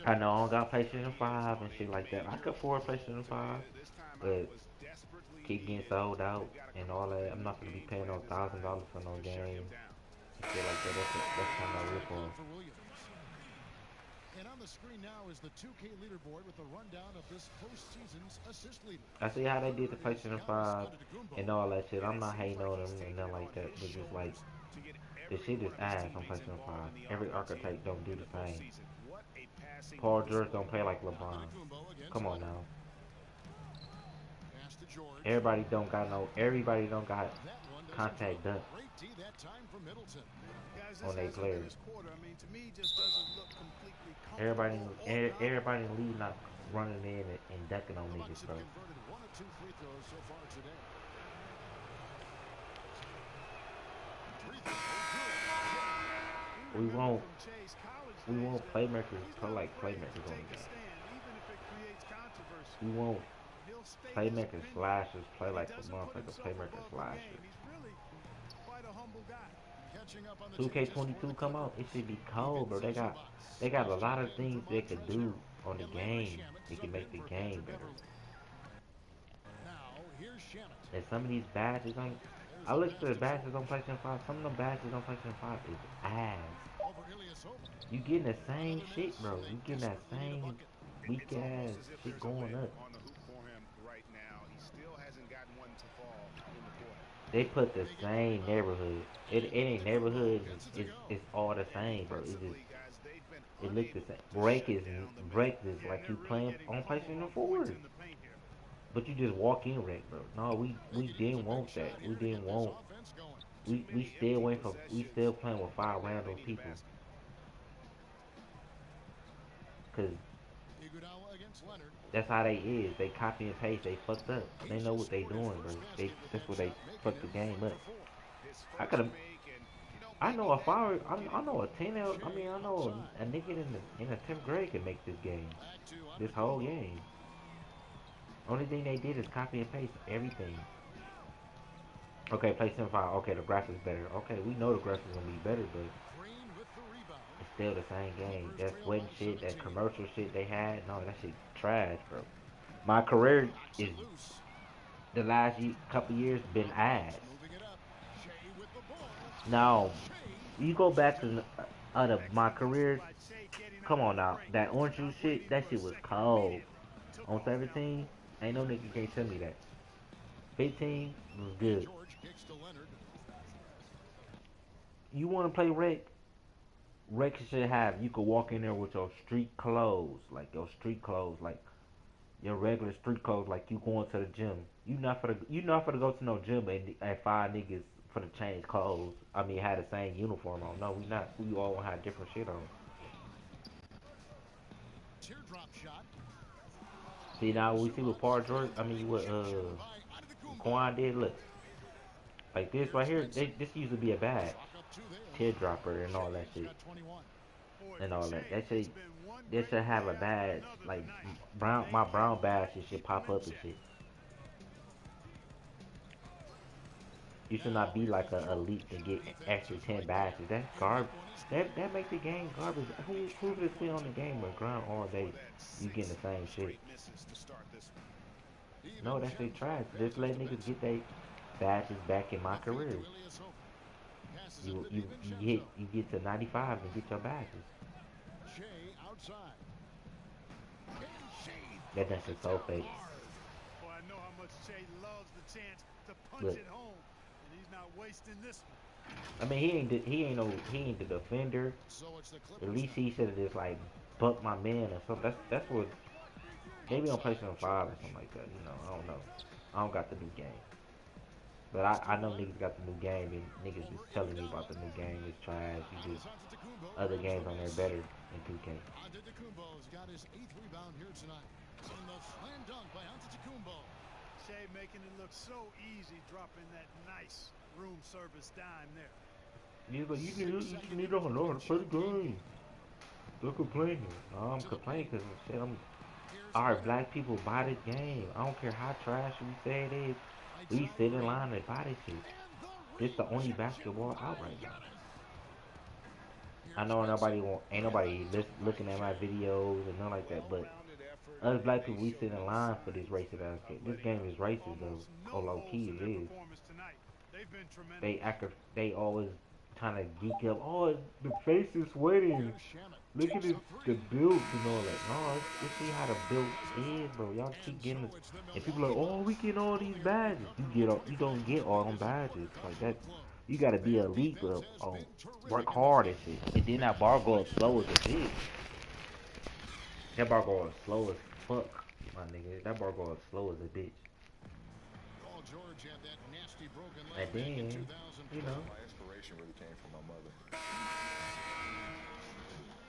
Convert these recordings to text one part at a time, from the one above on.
I know I don't got PlayStation 5 and shit like that. I could afford PlayStation 5, but keep getting sold out and all that. I'm not gonna be paying no $1,000 for no game and shit like that. That's kind of a rip off. And on the screen now is the 2K leaderboard with a rundown of this postseason's assist leaders. I see how they did the Leader is PlayStation Giannis 5 and Antetokounmpo. all that shit. I'm not hating on them and nothing like that, but just like the shit is ass on PlayStation 5. Every archetype don't do the same. Paul George don't play like LeBron. Antetokounmpo against Come on Leonard. now. Pass to George. Everybody don't got That one doesn't go. contact done Great D that time from Middleton. Guys, this on their hasn't been players. his quarter. I mean, to me, just doesn't look completely comfortable or confident. Everybody in the league not running in and dunking on The niggas, Bucks have bro. converted one of two free throws so far today. Free throw, good. We We remember won't from Jay's college we days want that playmakers he's play not like afraid to playmakers on take the a game. stand, even if it creates controversy. We want He'll state his playmakers opinion, slashers play but he like a doesn't put motherfucker himself playmaker above the game. slashers. He's really quite a humble guy. Catching up on the changes for the 2K22 come out, it Clippers. should be cold, bro. Luka They got Zubac. a Step lot of in for things they could Montrezl do Harrell. on the And Landry game. Shamet They can sub make in the for game Patrick better. Beverley. Now, here's Shamet. And some of these badges on There's I the looked pass at the to badges George. on PlayStation 5. Some of them badges on PlayStation 5 is ass. Over Ilyasova. You getting the same Another shit, miss, bro. and they You getting that desperately need a same bucket. weak It's ass almost as if shit there's a going layup up. on the hoop for him right now. He still hasn't gotten one to fall in the quarter. They put the They get the same rebound. neighborhood. It And ain't Antetokounmpo neighborhood. gets it to go. It's all the And same, bro. defensively, guys, they've been It look the unable same. to shut down the middle. Break is Yeah, and like you they're really playing getting on pummeled PlayStation on points 4. in the paint here. But you just walk in wreck, bro. No, They we could use a didn't big want that. shot We here to didn't get this want. offense going. Too We many still empty went for. We still possessions. playing with 5 Now they random need a people. basket. Cause Iguodala against Leonard. that's how they is. They copy and paste. They fucked up. They He's know just what they scored his doing, bro. first basket with That's that what they shot, making fucked the him game 3 up. for 4. His I first could have. make, and I know maybe a that fire. will get I him know a going. 10. I mean, Shea I know outside. a nigga in the 10th grade can make this game. Back to This whole Antetokounmpo. game. Only thing they did is copy and paste everything. Okay, PlayStation 5. Okay, the graphics better. Okay, we know the graphics gonna be better, but Green with the rebound. it's still the same game. Clippers That trail sweating by shit, that 17. commercial shit they had, no, that shit trash, bro. My career Knocks is it loose. the last couple years been ass. Rockets moving it up. Shea with the ball. Now, Shea you go puts it back down. to my Excellent hustle career. by Shea getting Come out of on the now, break. that orange juice Not shit, waiting that for a shit was second. cold. Immediately took On off down the 17, court. ain't no nigga can't tell me that. 15 was good. George kicks to Leonard. You want to play rec? Rec should have. You could walk in there with your street clothes, like your street clothes, like your regular street clothes, like you going to the gym. You not for to go to no gym and 5 niggas for to change clothes. I mean, had the same uniform on. No, we not. We all had different shit on. Teardrop shot. See now we see what Zubac Paul George. I mean, what interception by Antetokounmpo. Kawhi did. Look, like this right Here's here. Benson. This used to be a badge, Chalk up 2 there. teardropper and all that Shea's shit got 21. Boy, and for all that. Shea, That it's shit. been one This great should have play a after badge another like tonight. brown. They My brown badge. cannot It should keep him pop in up and check. shit. You should not Now be here like is a George. elite to get Defense extra is 10 right there. badges. That's And that garbage. one is good. That make the game garbage. Who's just sit on the game with ground all For day? that You getting the 6 same shit. straight misses to start this one. No, that shit trash. Just let niggas get their badges back in my A feed to career. Ilyasova. Passes it You to you DiVincenzo. you get to 95 and get your badges. Shea outside. And Shea That throws shit it so down fake. hard. Boy, I know how much Shea loves the chance to punch Look, it home, and he's not wasting this one. I mean he ain't the defender. So it's the At Clippers least now. he should have just like bucked my man or something. That's what maybe on Outside, PlayStation 5 or George. something like that. You know, I don't know. I don't got the new game. But Pass to I know Leonard. niggas got the new game and niggas just Over telling me about Iguodala. the new game is trash. You Now just it's Antetokounmpo. other Grabs the games on there miss. better than 2K. Antetokounmpo's got his 8th rebound here tonight. And the slam dunk by Antetokounmpo. Shea making it look so easy, dropping that nice room service dime there. You go, 6 you seconds need to know how to remaining play the shot clock. game. They're complaining. No, I'm To the complaining paint. because shit. Here's Alright, Leonard. black people buy this game. I don't care how trash we say it is. Right We side sit in Green. line and buy this shit. And the It's the only rejection basketball by out right now. Giannis. I know ain't nobody looking at my videos and nothing like that, but Well-rounded effort, us and black they people, we sit showed in no line for this signs racist ass of game. This letting game up. is racist though. Almost Oh, no low holes key in it their is. performance tonight. They've been tremendous. They always trying to geek up. Oh, the face is sweating. Here's Shamit. Look at Takes this, the the three. build and all that. No, let's see how the build is, bro. Y'all And keep so getting this. it's the And people are like, Milwaukee oh, we Bucks get all these building a lead badges. comfortably You 25 don't get to all 20 them as the quarter badges comes like to a that. close. You gotta be Their elite, defense bro. has Oh, been work terrific in this hard game. and shit. And then that bar goes slow as a bitch. That bar goes slow as fuck, my nigga. That bar goes slow as a bitch. Paul George had that nasty broken And leg back in then, 2012. you know, My inspiration really came from my mother.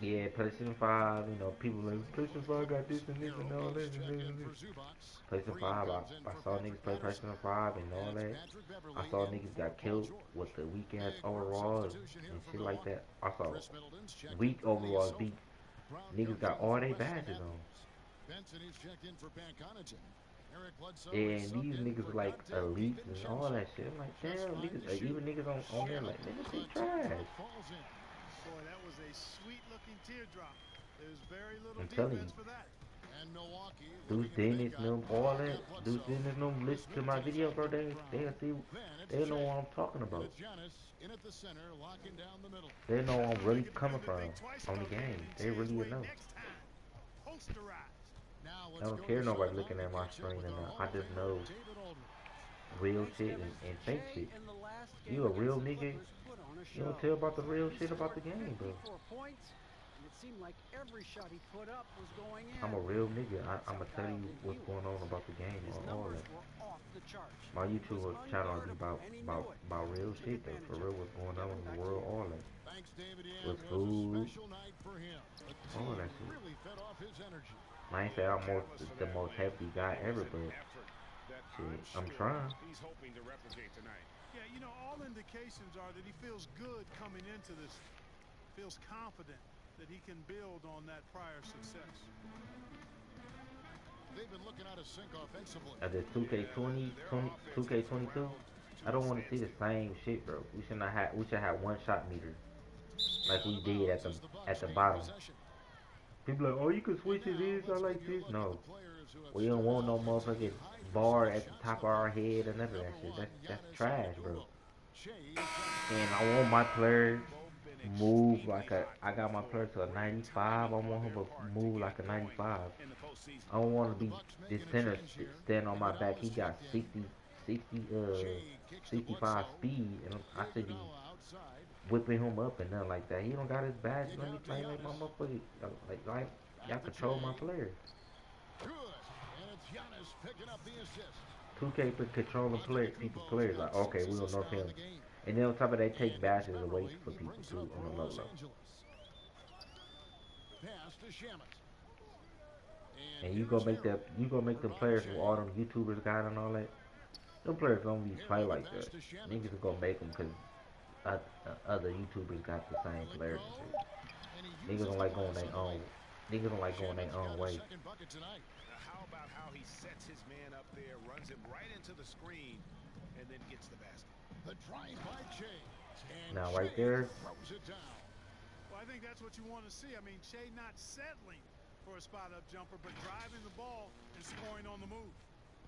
yeah, PlayStation 5, you know, people like, PlayStation 5 got this and this Hero and all goes that and check this in and for this. Zubats. PlayStation Green 5, comes in I for saw Patrick niggas play Patterson. PlayStation 5 and all And it's that. Patrick I Beverly saw in niggas for got Paul killed George. with the weak ass Big road overalls substitution here and for shit like Milwaukee. that. I saw Chris Middleton's checked in weak for overalls Ilyasova. beat Brown niggas comes got in all for they Weston badges on. Matthews. Benson is checked in for Pat Connaughton. Eric Bledsoe is And subbed these in niggas for like Dante elites and all DiVincenzo. that shit. I'm like, Just damn, five niggas, to shoot. even niggas on there like, niggas, The they teardrop trash. falls in. Boy, that was a sweet-looking teardrop. There's very little I'm telling defense you. for that. And Milwaukee Deuce looking at the big Dennis, guy. them, all They that. got Deuce Bledsoe. Dennis, them Chris listen to my Middleton is video, out bro. there with They'll Brown. see, Then it's they know Shea. what I'm talking And about. it's Giannis in at the center, locking down the middle. They know where That's I'm gonna really make a coming defender from think twice on the about getting game. in They Shea's really way know. next time. Posterized. Now I let's don't go care to nobody Silicon looking to at my catch up screen with and our Hall I of just Famer, know David Aldridge. real Thanks, shit Kevin. and fake Shea shit. in the last You game a against real the nigga? Clippers put on a You don't show. tell about the real He shit about scored the game, bro. 54 points, and it seemed like every shot he put up was going in. I'm a real nigga. That's I'm how gonna tell you dialed in he what's going on was. about the game His or all numbers that. were off the charts. My He was YouTube channel be unguardable, and he knew it. about real Took shit though. For advantage of real, it. what's going on Kevin, in the back to world, you. all that. Thanks, David. Yeah, With it was a food, special night for him. The all team that shit. really fed off his energy. I ain't say I'm Catalyst for the that most win. happy guy It was ever, an but effort that shit, I'm I'm sure trying. he's hoping to replicate tonight. Yeah, you know, all indications are that he feels good coming into this. Feels confident that he can build on that prior success. They've been looking out of sync offensively. At this 2K20, 2K22, I don't want to see the same shit, bro. We should have one shot meter like we did at the bottom. People like, oh, you can switch it this, I like this. No, we don't want no motherfucking bar at the top of our head or none of that shit. That's trash, bro. And I want my players move like I got my player to a 95. I want him to move like a 95. I don't want to be this center stand on my back. He got 65 speed, and I should be whipping him up and nothing like that. He don't got his badge. Let me play like my motherfucker. Like y'all control my players. Good. And it's Giannis picking up the assist. 2K for controlling players. Like, okay, we don't know him. And then on top of that, they take badges away for people too on the low low. Pass to Shamit. And you gonna make them players who all them YouTubers got and all that. Them players don't be play like that. Niggas are gonna make them because other YouTubers got the same players and shit. Niggas don't like going their own. Niggas don't like going their own way. Now, how about how he sets his man up there, runs him right into the screen, and then gets the basket. The drive by Shea. Now right there, Throws it down. Well, I think that's what you want to see. I mean, Shea not settling for a spot-up jumper, but driving the ball and scoring on the move.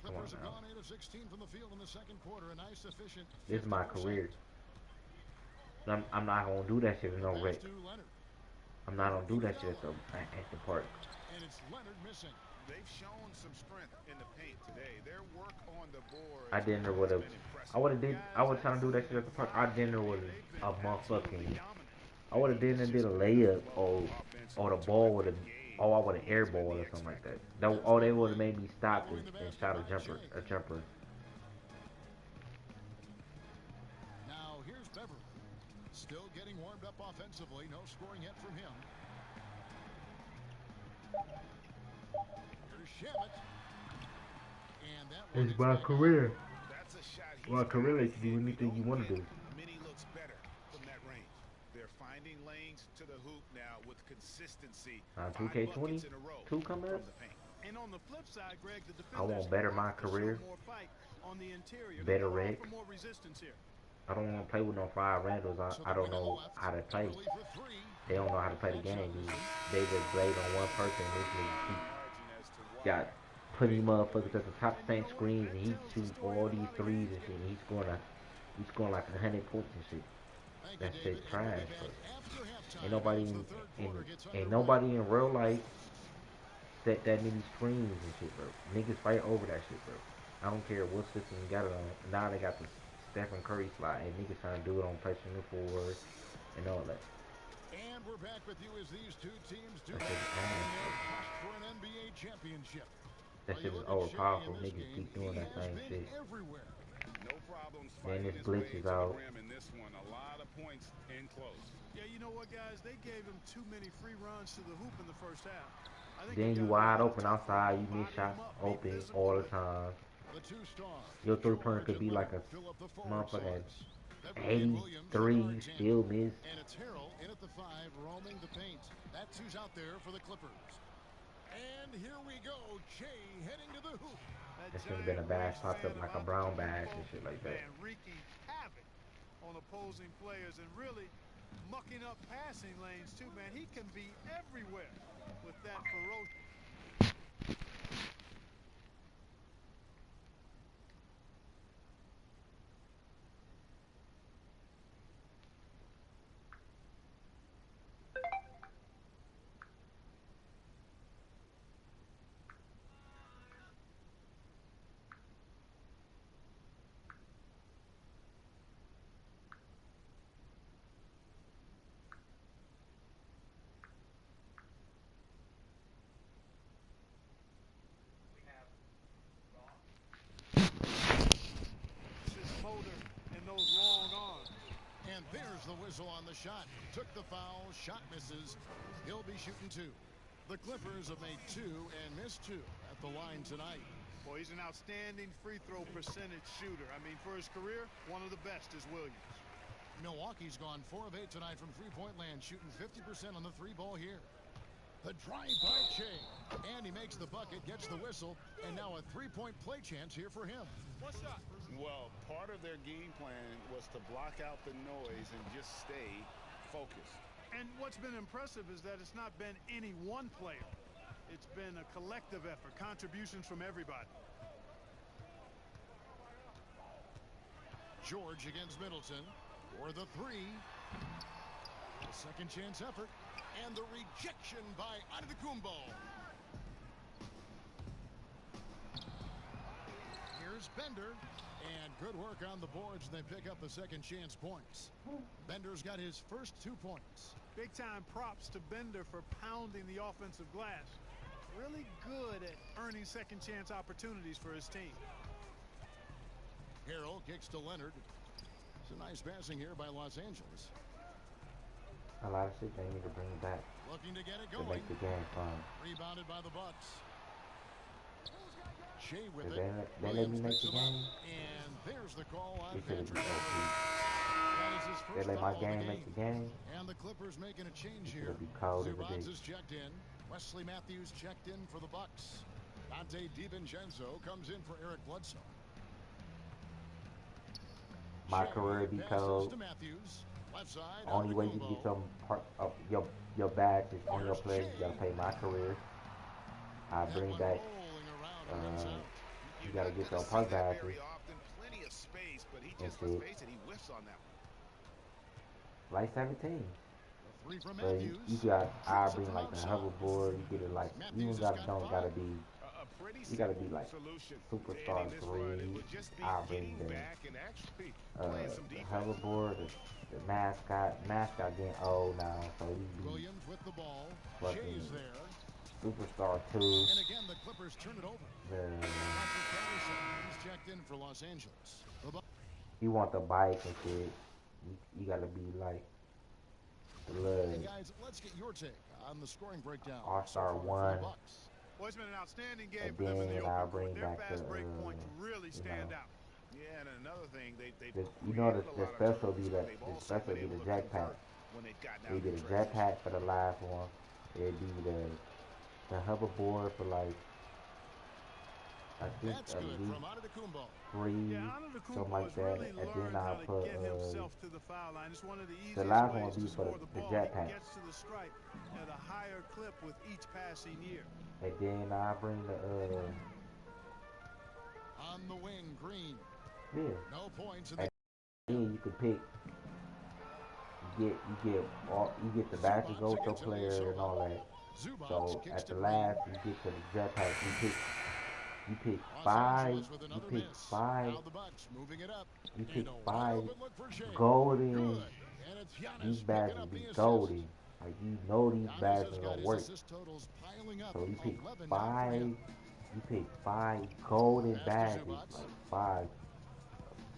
Clippers have gone 8 of 16 from the field in the second quarter. A nice, efficient. this is my 50%. career. I'm not gonna do that shit in no wreck. Pass to Leonard. I'm not gonna do that shit at the park. And it's Leonard missing. They've shown some strength in the paint today. Their work on the board. I didn't know what a. I would have trying to do that shit at the park. I didn't know what a motherfucking. I would have did a layup or the ball would have. Oh, I would have airballed or something like that. Oh, they would have made me stop and shot a jumper. Now here's Beverly. Still getting warmed up offensively. No scoring yet from him. Here's Shamit. And that one It's is my back career. That's a shot he's My career got. lets you do anything you want to do. Many looks better from that range. They're finding lanes to the hoop now with consistency. 2K20, 2 coming up. And on the flip side, Greg, the I want defenders better my have to show career. more fight on the interior. Better They're rec. for more resistance here. I don't want to play with no five Randalls. So I the don't wing on the know left. how to play. Kimberly for three. They don't know how to play the That shot game. misses. They just blade on one person. This nigga keep Margin as to why got putting motherfuckers at the top And you same know what? screens, That and he's tells the shooting for story all of a these lot of threes games and shit. getting And he's scoring like 100 points and shit. Thank you, That David. shit And we'll trash. be back But after halftime ain't nobody as the third quarter gets ain't underway. nobody in real life that many screens and shit, bro. Niggas fight over that shit, bro. I don't care what system you got it on. Now they got the Stephen Curry slide, and niggas trying to do it on pressure and forward and all that. And we're back with you as these two teams do That that shit is in ass, their bro. quest for an NBA championship. That Well, you shit is look at Shea in overpowerful. this Niggas game, keep he doing that has same been shit. everywhere. No problems Then fighting this his glitch way is to the out. rim in this one. A lot of points in close. Yeah, you know what, guys? They gave him too many free runs to the hoop in the first half. I think Then you you got to be a wide little open tougher, outside. You miss body shots him up, be open physical, all the and time. The two-star, Your three-pointer George could and be like Leonard a fill up the forward motherfucking slots. That would leave Williams in the 83, guard tandem. still miss. And it's Harrell in at the 5, roaming the paint. That's who's out there for the Clippers. And here we go. Shea heading to the hoop. That should have been a giant bash popped up wingspan like of a brown bash Antetokounmpo, and shit like that. man, wreaking havoc on opposing players and really mucking up passing lanes too, man. He can be everywhere with that ferocious. Motor and those long arms. And there's the whistle on the shot. Took the foul. Shot misses. He'll be shooting 2. The Clippers have made 2 and missed 2 at the line tonight. Boy, he's an outstanding free throw percentage shooter. I mean, for his career, one of the best is Williams. Milwaukee's gone 4 of 8 tonight from three-point land, shooting 50% on the 3-ball here. The drive by Shea. And he makes the bucket, gets the whistle, and now a 3-point play chance here for him. One shot. Well, part of their game plan was to block out the noise and just stay focused. And what's been impressive is that it's not been any one player. It's been a collective effort, contributions from everybody. George against Middleton for the 3. A second chance effort. And the rejection by Antetokounmpo. Here's Bender. And good work on the boards. They pick up the second chance points. Bender's got his first 2 points. Big time props to Bender for pounding the offensive glass. Really good at earning second chance opportunities for his team. Harrell kicks to Leonard. It's a nice passing here by Los Angeles. A lot of shit they need to bring back Looking to get it to going. make the game fun. Rebounded by the Bucks. Shea with Cause it. they let me make the picks him up. game. And there's the call on It should have Patrick. been OP. That is his They first let my foul of the game make the game. And the Clippers making a change It here. should be cold as a Zubats bitch. is checked in. Wesley Matthews checked in for the Bucks. Dante DiVincenzo comes in for Eric Bledsoe. My Shea career be passes cold. to Matthews. Left side. Only way you can get some part of your bag is on your play. You gotta pay my career. I bring back. You gotta get your part badges. Plenty of space, but he That's just, let's it. face it, he whiffs on that one. Like 17. Three from But Matthews. you got, I Drills it bring from like the outside. hoverboard. You get it like you Matthews don't has gotta, got gotta 5. be. A pretty You gotta be simple like solution superstar to ending this run. It 3. would just be I bring getting the back and actually playing some the defense. hoverboard, the mascot getting old now, so he be Williams with the ball. Fucking Shea's there. superstar 2. And again, the Clippers turn it over. The, Patrick Patterson, he's checked in for Los Angeles. The Bucks. you want the bike and shit. You gotta be like the Hey little guys, let's get your take on the scoring breakdown. All-Star so far for 1. the Bucks. Well, it's been an outstanding game And for them in the then I'll open bring court. Their back fast the, break points really you stand know, out. Yeah, and another thing, they you know the created a lot of special turnovers, be but the they've also special been be the able to jetpack. convert when they've gotten We out did of a the trenches. jetpack for the last one. It'd be the hoverboard for like I think That's at good least from Antetokounmpo. 3, Yeah, something Antetokounmpo like has that. really And then learned I'll how to put get himself to the foul line. It's one of the the easiest last one will ways be to for score the the ball. He jetpack. gets to the stripe at a higher clip with each passing year. And then I bring the On the wing, Green. yeah. No points. And And then you can pick. You get the badges Zubats go with your against player and Ilyasova. all that. Zubats So kicks at to the Green. last you get to the jetpack. You pick Los five. Angeles with You another pick miss. five. Now the Bucks moving it up. You pick And a wide 5 open look for Shea. golden. Good. And it's These Giannis badges picking up be the assist. golden. Like you know these Giannis badges has are got gonna his work. assist totals piling up. So you pick 11 now for 5. him. You pick 5 golden Pass to badges. Zubats. Like 5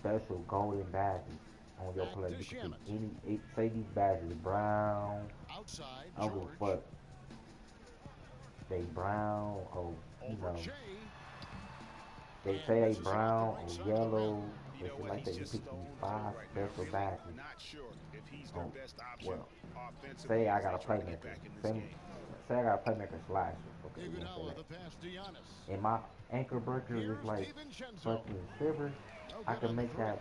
special golden badges on your Back play. to You can pick Shamet. say these badges brown. Outside, I don't give a George. fuck. They brown or you Over know. Shea. They And say they misses it off brown the right or side of the yellow. rim. You know It's what? like He's that. You just pick stone these cold 5 right now. special Really badges. not sure if he's their Oh, best option well, offensively say I as got they a try to get playmaker. back in this Say, game. say I got a playmaker slasher. Okay, you can say Iguodala, that. the pass to Giannis. And my anchor breaker is Here's like DiVincenzo. fucking silver. No I good can on the make three. that.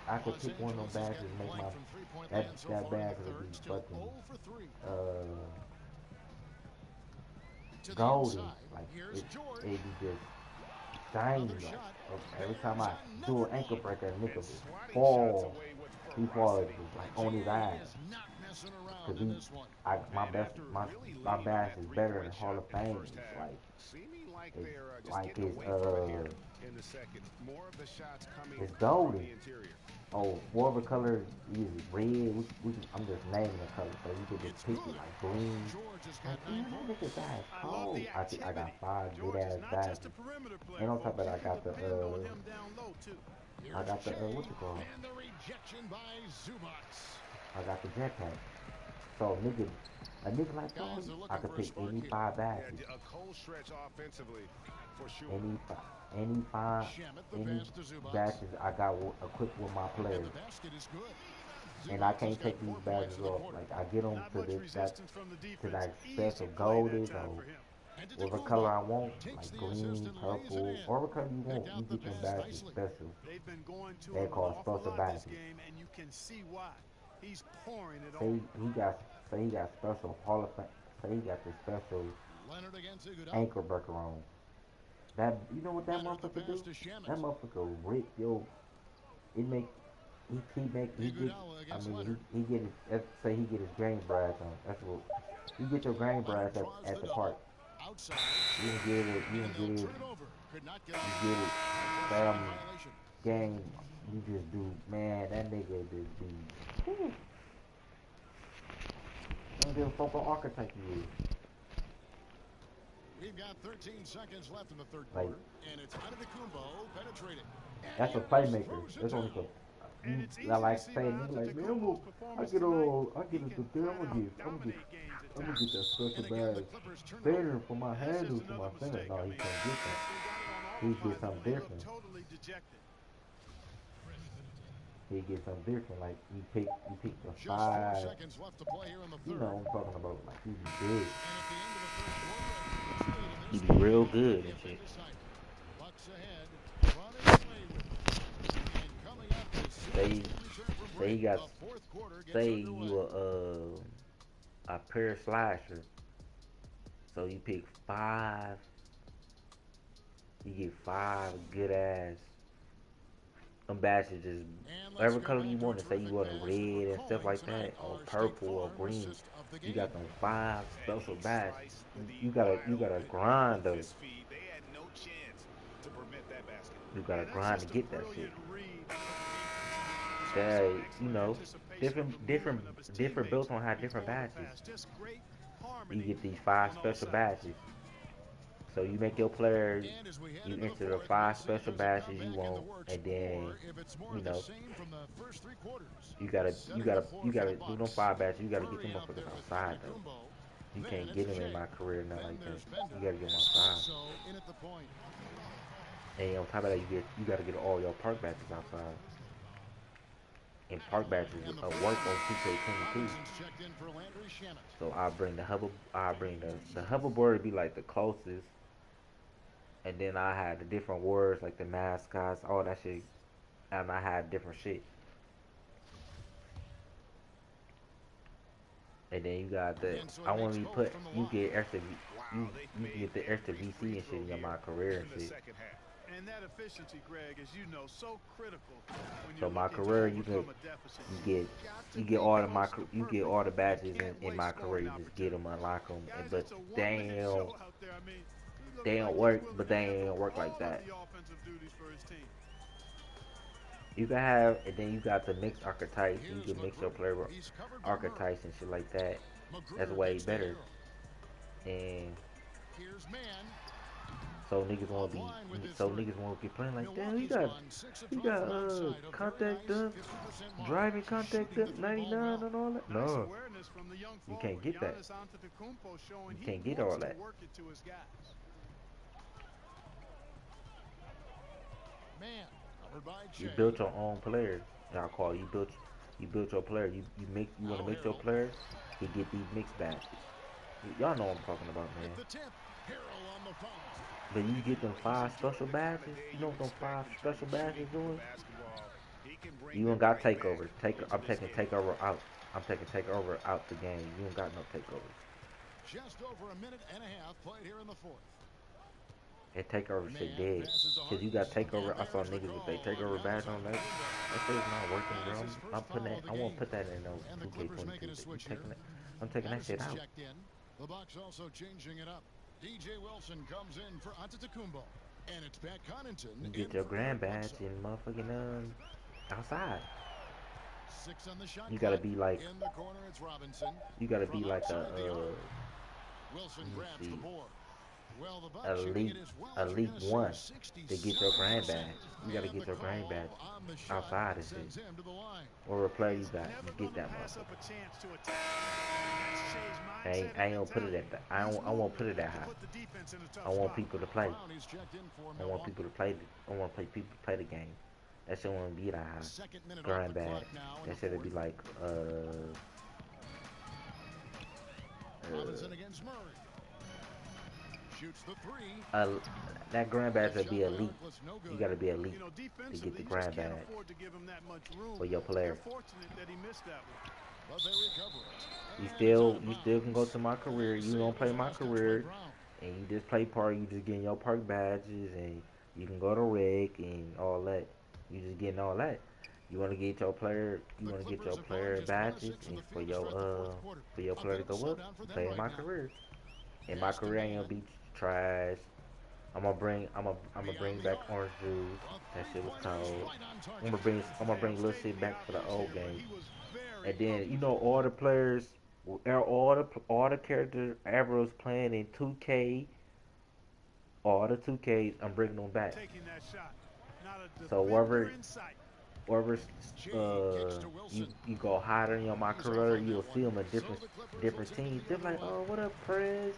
I could Los pick one of Angeles them is badges getting and make blank my from three-point that land so that far in badge the would third. be Still fucking 0 for 3. To the golden. inside. Like Here's George. it be just shiny. Another Like shot. every There's time I do an another ankle one. breaker, a nigga And just swatting shots fall. away with He falls ferocity. just like The on his GA ass. is not messing around Cause in he, this one. my And best, after really my leaning on badge that is better than three-point Hall shot of in the Fame. first It's half, seeming like it's they're just like getting his away from it here in the second. More of the shots coming it's from golden. the interior. Oh, whatever color is red. I'm just naming the color, so you can just It's pick good. it like green. George has Like, got 9 man, that points. nigga badge I love cold. the I think I got activity. 5 good George is ass not just badges. a perimeter player, And on top folks. of that, I You can got the depend on him down low, too. Here's I got the Shea, what's it called? and the rejection by Zubats. I got the jetpack. So a nigga like Guys Jordan, are looking I could for a pick spark any here. 5 Yeah, badges. a cold stretch offensively for sure. Any 5, Shamet, the any pass to Zubats. badges I got equipped with my And players. the basket is good. And I Zubats can't has got take these 4 points badges in the off. quarter. Like I get them Not to much this resistance from the to defense. that Easy special play golden that time or for him. whatever Antetokounmpo color I want, takes like the assist green, and lays it purple, in. whatever color you want. Picked You out the get them pass badges nicely. special. They've been going to They him an call awful special lot this badges. game, and you can see why. He's pouring it Say on. he got special Hall of Fame. Say he got the special Leonard against Iguodala. anchor breaker on. That you know what that Leonard, the motherfucker pass do? to Shamet. That motherfucker rip yo. It make he get. Iguodala I against mean Leonard. he get his. Say he get his grain brass on. That's what you get your grain brass Leonard draws at the the double. park. Outside. You can get it. You And can they'll get it. turn it over. Could not get You get it. it. Violation. Game. You just do. Man, that nigga just be. Whew. I don't give a fuck what archetype you is. We've got 13 seconds left in the third Like, quarter, and it's Antetokounmpo penetrating. that's a And playmaker. throws it That's only down. for. And it's easy I to like see saying, by nigga, like, man, Antetokounmpo's I performance get tonight. all, I He get can the thing, flat out dominate games at I'm gonna times. get that special And again, the badge. Clippers turn it Center over. for my That's handle just to my another center. mistake. No, I he mean, can't get that. they got it on He autopilot, get something and they look different. totally dejected. He get something different. Like you pick the Just 4 5. seconds left to play here in the You third. know what I'm talking about. Like he be big. And at the end of the third quarter, He be real good and shit. Bucks ahead, running away with it. And coming up is Say he got. the fourth quarter gets Say underway. you a pair slasher. So you pick 5. You get 5 good ass. Them badges just And let's whatever go color back you to want to say terrific you want a badge red and for stuff calling like tonight that, or our purple or State Farm green. assist of the You got game. them 5 special badges. Sliced the You wide gotta open grind with those. his feet. They had no chance to prevent that basket. You gotta And that's grind to just a get that shit. brilliant read of the defense. There's That also you excellent know, anticipation of the movement of his different built on how teammates different before the badges. pass. Just great You harmony get these 5 on all special sides. badges. So you make your player, And as we head you into enter the fourth, 5 we'll see if special there's a badges you comeback in the want, works, and then or if it's more you of the know same from the first 3 quarters. you gotta Setting the floor for the do them Bucks. 5 badges. You gotta get Curry them out there motherfuckers with outside though. Antetokounmpo. You Then can't it's get them Shea. in my career not Then like that. there's Bender. You gotta get them outside. So in at the point. And on top of that, you gotta get all your park badges outside. And park badges And the work on 2K22. Robinson's checked in for Landry Shamet. So I bring the hoverboard to be like the closest. And then I had the different words like the mascots, all that shit, and I had different shit. And then you got the And so he I want makes to both put from the you line. get extra Wow, they've you can made get the extra every VC free and shit throw in here my career in and the shit. second half. And that efficiency, Greg, as you know, so critical when So you're my looking to career you can overcome a deficit. you You get got to you get be all the close to you get perfect. all the You badges can't in waste my career. scoring You just get them, opportunities. unlock them, Guys, but it's a one-man damn, show out there. I mean, he looks they like don't he's work, willing but to they handle ain't work like all of that. the offensive duties for his team. You can have, and then you got the mixed archetypes. You Here's can mix your Magruder. player with He's covered by Murray. archetypes and shit like that. That's Magruder way gets the better. arrow. And Here's Mann. so niggas want to be, Offline with his so three. niggas want to get playing like, damn, Milwaukee's gone 6 of he 12 got from outside. A very contact nice dunk, 50% mark. driving contact Shooting the dunk, three-ball 99 well. and all that. Nice No, awareness from the young you forward. can't get that. Giannis Antetokounmpo showing You he can't get wants all to that. work it to his guys. Man, covered by You Jay. built your own player. Y'all call it, you built your player. You want Now to mix your Harrell player. He get these mix badges. Y'all know what I'm talking about, man. with the tip. Harrell on the foul. But you get them He's 5 enjoying special the kind of badges. day You know you what them expect 5 in terms special of badges shooting the doing? basketball. He can bring You them don't got right back takeover. into I'm this taking game. takeover out. I'm taking takeover out the game. You don't got no takeover. Just over a minute and a half played here in the fourth. And takeover shit Man dead. passes to Cause you Harden. got takeover. And I saw there's the niggas with call their on takeover badge Giannis on that. That Antetokounmpo. shit's not working, That bro. is his I'm first putting foul that. of the I won't game. put that in no And the Clippers 2K22. making a switch here. I'm taking that shit Henderson's out. checked in. The Bucks also changing it up. DJ Wilson comes in for Antetokounmpo. And it's Pat Connaughton You in get your for grand Eric badge Bledsoe. and motherfucking outside. 6 on the shot You gotta clock. be like In the corner, it's Robinson. you gotta From be like a outside the arc. Wilson let me grabs the see, board. Well, the Bucks shooting it as well as you're elite going to one see, to get your 67%. grand badge. You gotta And get the your grand badge call on the shot outside and shit. sends him to the line. Or a player you He's got, never you going get to that pass up motherfucker. a chance to attack. That's Shay's mindset I and ain't gonna put it mentality. at that. I He's won't put moving it that to high. put the defense in a tough I want spot. people to play. Brown is checked in for I want people Milwaukee. to play. I want people to play the game. That shit won't be that high. Second minute off Grand the bad. clock now in That the shit'll be fourth. like Robinson against Murray. Shoots the three. that grand badge will Shot be by elite. Harkless, no You good. gotta be elite You know, to defensively, get the you just grand can't badge afford to give him that much room. for your player. They're fortunate that he missed that one. But they recover it. You And he's still out of you still can go bounds. to my career. They You say don't it was play a my last touch by career, Brown. and you just play park. You just getting your park badges, and you can go to rec and all that. You just getting all that. You want to get your player. You The want to get Clippers your have gone player just 1 of badges, 6 from and the field to start the fourth quarter. for your A player bit to of a go up. slowdown for them Play in right my now. career. In my Pass to career, I ain't gonna Mann. be trash. I'm gonna bring Beyond the back arc. orange juice. A That shit was three-pointer is cold. right on I'm target. gonna bring And little stating shit the back for the obvious old here, but game. he was very And then you focused. know all the characters ever was playing in 2K, all the 2Ks. I'm bringing them back. Taking that shot. Not a So defender in sight. wherever Jay kicks to you Wilson. go higher in my He's off career, on you'll that see one. them in So the Clippers will different take it teams. the They're other like, way. oh, what up, Prez,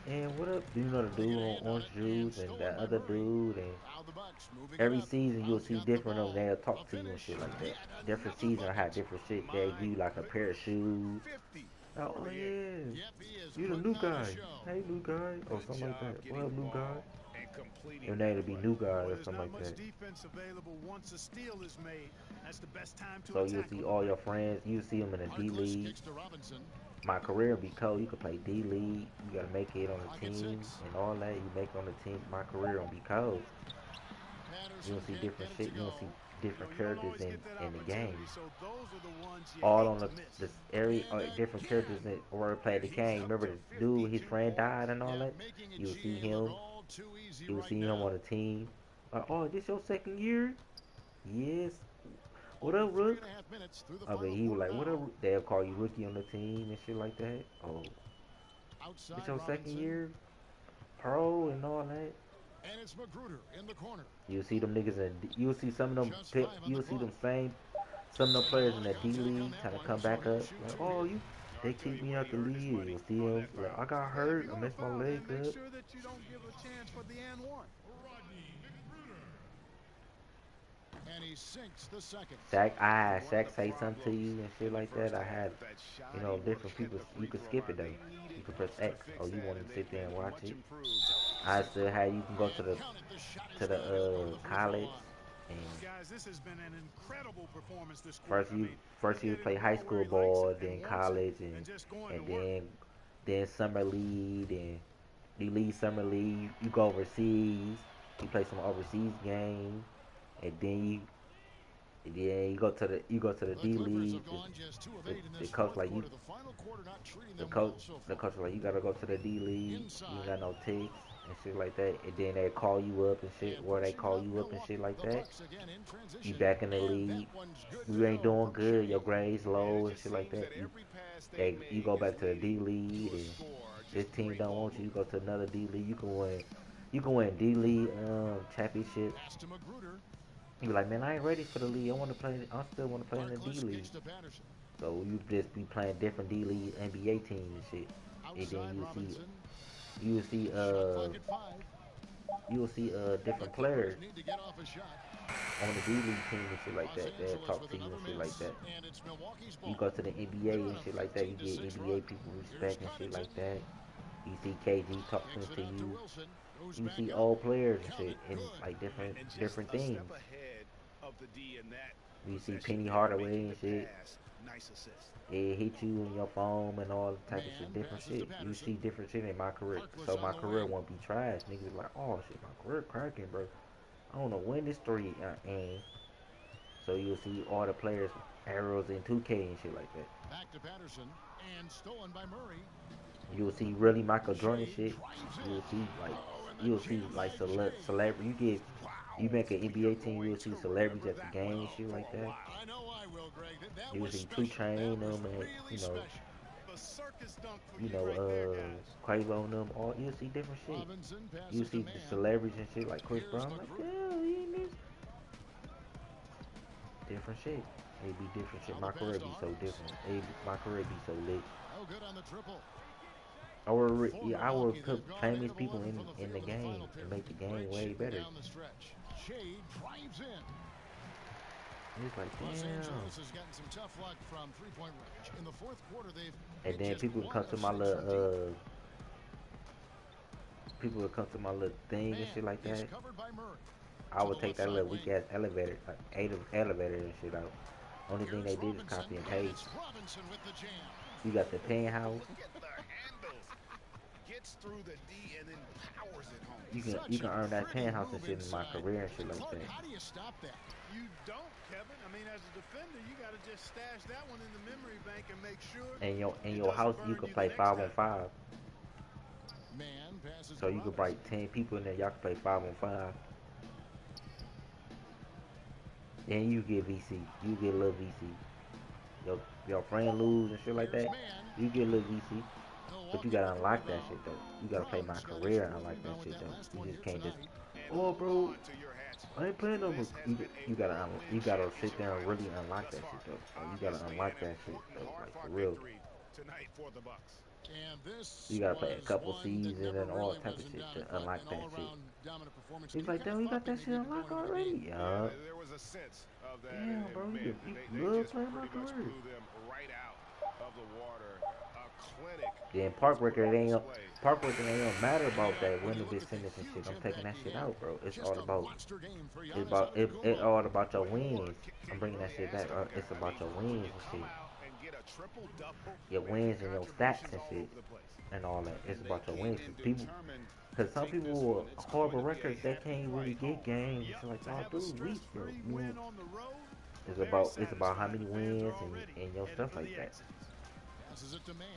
and what up? You know the They dude get a on hand on orange it and juice and stolen that by other Murray. dude and. Now the Bucks moving it Every up. season you'll Brown's see got the different of them. ball. They'll A talk to you and finish. shit like that. Yet Different another season will have bucket. different shit. They'll give My you like a pair of goodness. shoes. 50, Oh 48. yeah, Yep, he is you the putting new on a guy. show. Hey new guy, or Good something like job that. What getting up the new guy? ball and completing Your that name to be play. new guy Boy, or there's something not like much that. defense available once a steal is made. That's the best time to So you'll attack see on the all your break. friends. You see them in the D Harkless League. kicks to Robinson. My career will be cold. You can play D League. You gotta make it on the Clock at team 6. and all that. You make it on the team. My career will be cold. Patterson You'll see can't different get it shit. to You'll go. see You know, different you don't characters always get that in the game. opportunity, so those are the ones you All hate on to the miss. this area And different characters again. that already played the And he's game. up Remember to the dude, his 52 friend points. died and all Yeah, that. making it You will see GA look him. all too easy You will right see him now. on the team. Like, oh, this your second year? Yes. What Only up, Rook? 3.5 minutes through the I mean, final he was quarter like, what up? now. They'll call you rookie on the team and shit like that. Oh, this Outside your second Robinson. year? Pro and all that. And it's Magruder in the corner. You'll see them niggas you'll see some of them, Just 5 on the you'll see clock. them some of them And a players lot in of the D contact on League that trying to one, come so back he'll up. shoot Like, 2 oh, here. I'll they tell kicked you me what, out he the earned his league. money You'll see on him. that Like, foul. I got Yeah, if hurt. you're I going to messed my foul, man, leg make up. sure that you don't give a chance for the and one. And he sinks the second. I One of the say something to problems you and shit in the like first that. I half had, with that shot, you he know, worked different at people. the You free could throw skip line. it though. They needed You could press to X. fix Oh, you that, want and to they've sit there been and watch much it? improved I still had you can go And count it, the shot is to the good. It'll go to the free throw college line. and Guys, this has been an incredible performance this quarter. first I you mean, he's first you getting play the high ball where school he likes it ball, and then wants it, college, and just going to and work. then summer league, and you leave summer league, you go overseas, you play some overseas games, and then you go to the The D Clippers League. have gone just 2 of 8 in The this coach fourth like you quarter. The final quarter not treating the them coach well so the far. coach like you gotta go to the D League. You ain't Inside got no ticks and shit like that. And then they call you up and shit. and Where they pushing it call up you up and shit Milwaukee. like The that. Bucks again in You transition, back in the and that league. one's good to You ain't go doing from good. Your Shea. grades And it low and just shit like seems that. that every pass they You make go is back to the D leading League to a and score. this Just team great don't ball want you. You movement. go to another D League. You can win. You can win D League championship. Pass to Magruder. You be like, man, I ain't ready for the league. I want to play. I still want to play in the D Harkless League. kicks to Patterson. So you just be playing different D League NBA teams and shit. And then Outside Robinson. you see Shot clock at 5. you'll see The different Clippers players need to get off a shot. on the D League team and shit like Los that. They'll Angeles talk with to you and another shit like miss, that. and it's Milwaukee's You ball. go to the NBA They're on and a shit like that. You get 13-6 NBA run. people Here's respect and shit Covington. like that. You see KG talking Kicks it to out to you. Wilson. Goes You back see up. old players and Count shit it. and Good. like And just different a things. step ahead of the D in that You see possession Penny there, Hardaway making and the shit. pass. Nice assist. It hit you in your phone and all type of shit, Man different passes to shit. You Patterson. see different shit in my career. Harkless So on my the career wing. won't be trash. Niggas be like, oh shit, my career cracking, bro. I don't know when this three and so you'll see all the players arrows in 2K and shit like that. Back to Patterson. And stolen by Murray. You'll see really Michael Jordan Shea shit. drives You'll in. see like Oh, and the you'll see jam like by Shea. celebrity. You Wow. make an We are NBA team, going you'll see to celebrities remember at the that game one and shit for like a that. while. I know I will, Greg. That You'll was see Two special. That Chain was them and really special. The circus dunk for you right there, guys. Quavo and them. All you'll see different shit. Robinson You passes to see the Man. celebrities and shit like Chris Here's Brown. Like, Magruder. yeah, he in this different shit. It'd be different shit. Now My the pass career to be so Harkless. different. My career be so lit. No good on the triple. Yeah, For I would Milwaukee, put they've gone 8 famous of people 11 from the in the field in the game final and period. make the game Great way shooting better. down the stretch. Shea drives in. It's like, Los damn. Angeles has gotten some tough luck from three-point range. In the fourth quarter, they've And hit then just 1 of 6 from deep. people would come to my little thing and Man shit like is that. covered by Murray. I To the would take left that side little weak wing. ass elevator, like elevator and shit out. Only thing Here's they did is Robinson, copy and and paste. it's Robinson with the jam. You got the penthouse. Look at the handles. Gets through the D and then powers it home. You Such can a earn that pretty penthouse and move shit in my inside. career and shit like Clark, that. how do you stop that? You don't, Kevin. I mean, as a defender, you got to just stash that one in the memory bank and make sure In it your doesn't house you burn can you the play next 5-on-5. time. Man passes So to you could Robinson. write 10 people in there. Y'all can play 5-on-5. Then you get VC. You get a little VC. Your friend lose and shit like Here's that. Man. You get a little VC. But you Milwaukee gotta with the unlock that rebound. shit though. You gotta play my Brown's got his career and fourth unlock that rebound with shit that last though. one You here just can't just, tonight. And oh hold bro, on to your hats, I ain't folks. playing no more. This has been a You one-win gotta sit championship there and really finals unlock thus that far. shit though. Like, you gotta Obviously, unlock an that shit important, though. Like for hard-fought real. victory tonight for the Bucks. And You this gotta play a was couple one that seasons never and all really type was of in shit doubt. to In fact, unlock an that shit. all-around dominant performance. He's You like, kind of damn, you thought got they that shit maybe even go unlocked into the game. already? Yeah, Yeah. there was a sense of that. Damn, And bro, man, you they love just playing my pretty much career. blew them right out of the water. A clinic Then was park put record on ain't display. don't matter And about yet, that when winning you look this at the sentence and shit. huge I'm taking impact that he shit had, out, bro. It's just all a about monster game for it's Giannis about it Antetokounmpo. all about your What wins. can I'm you bringing that really shit ask back. of a guy? It's I about mean, your when wins you and come shit. out and get a triple-double, Your man, your wins and your stats contributions and all shit over the place. and all that. It's And they about your came wins. in Cause people, determined to cause some take this people one. with It's going horrible to be a records they happy can't really flight get home. games. Yep, It's like, to oh, have a dude, weak, bro. stress-free win on the road, very It's about how satisfying. many The fans are wins already and your headed stuff for like the that. exits. Passes it to Man.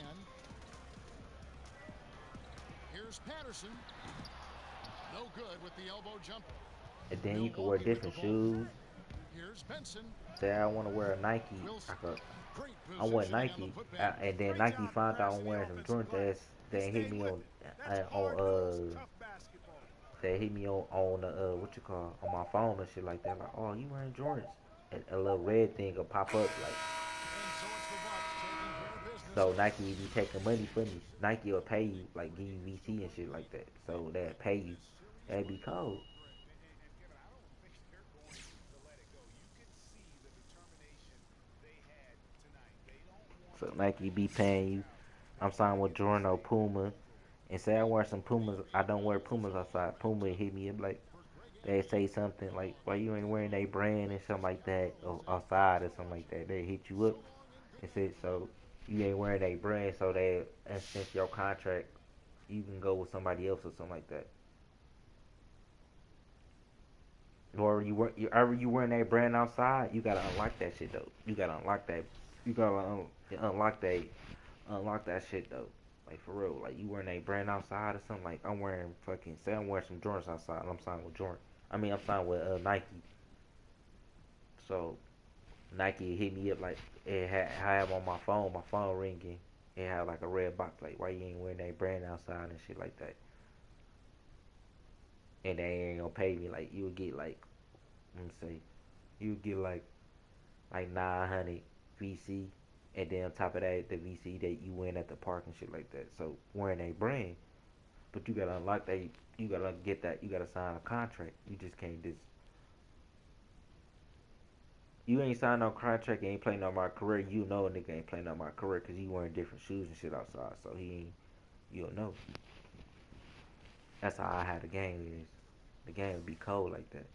Here's Patterson. No good with the elbow jumper. And then you can wear Milwaukee with the different ball. shoes. Here's Benson. Say I want to wear a Nike. Wilson. Great I want positioning on the Nike, putback. and then Great Nike job found out I'm crashing the wearing some offensive Jordans. glass. He They hit stayed me with on it. That's hard-nosed, tough basketball. they hit me on the what you call on my phone and shit like that. Like, oh, you wearing Jordans? And a little red thing will pop up like. And so it's the Bucks taking care of business. So Nike be taking money from me. Nike will pay you, like give you VC and shit like that. So they'll pay you. That'd be cold. And Kevin, I don't think they're going to let it go. You could see the determination they had tonight. They don't want So to let Nike be this paying work you. out. I'm They want signed to with get this Jordan thing Puma. over with. And say I wear some Pumas, I don't wear Pumas outside. Puma hit me up like they say something like, "Why you ain't wearing a brand and something like that or outside or something like that." They hit you up and say so you ain't wearing a brand, so they and since your contract, you can go with somebody else or something like that. Or you wearing that brand outside, you gotta unlock that shit though. You gotta unlock that. You gotta unlock that. Unlock that shit though. Like for real, like you wearing a brand outside or something. Like I'm wearing fucking say I'm wearing some Jordans outside. And I'm signed with Jordan. I mean I'm signed with Nike. So Nike hit me up like it had I have on my phone ringing. It had like a red box like why you ain't wearing that brand outside and shit like that. And they ain't gonna pay me like you would get like let me say you would get like 900 VC, and then on top of that, the VC that you win at the park and shit like that. So wearing a brand, but you gotta unlock that. You gotta get that. You gotta sign a contract. You just can't just. You ain't signed no contract. You ain't playing on my career. You know a nigga ain't playing on my career because he wearing different shoes and shit outside. So he ain't. You don't know. That's how I had the game is. The game would be cold like that.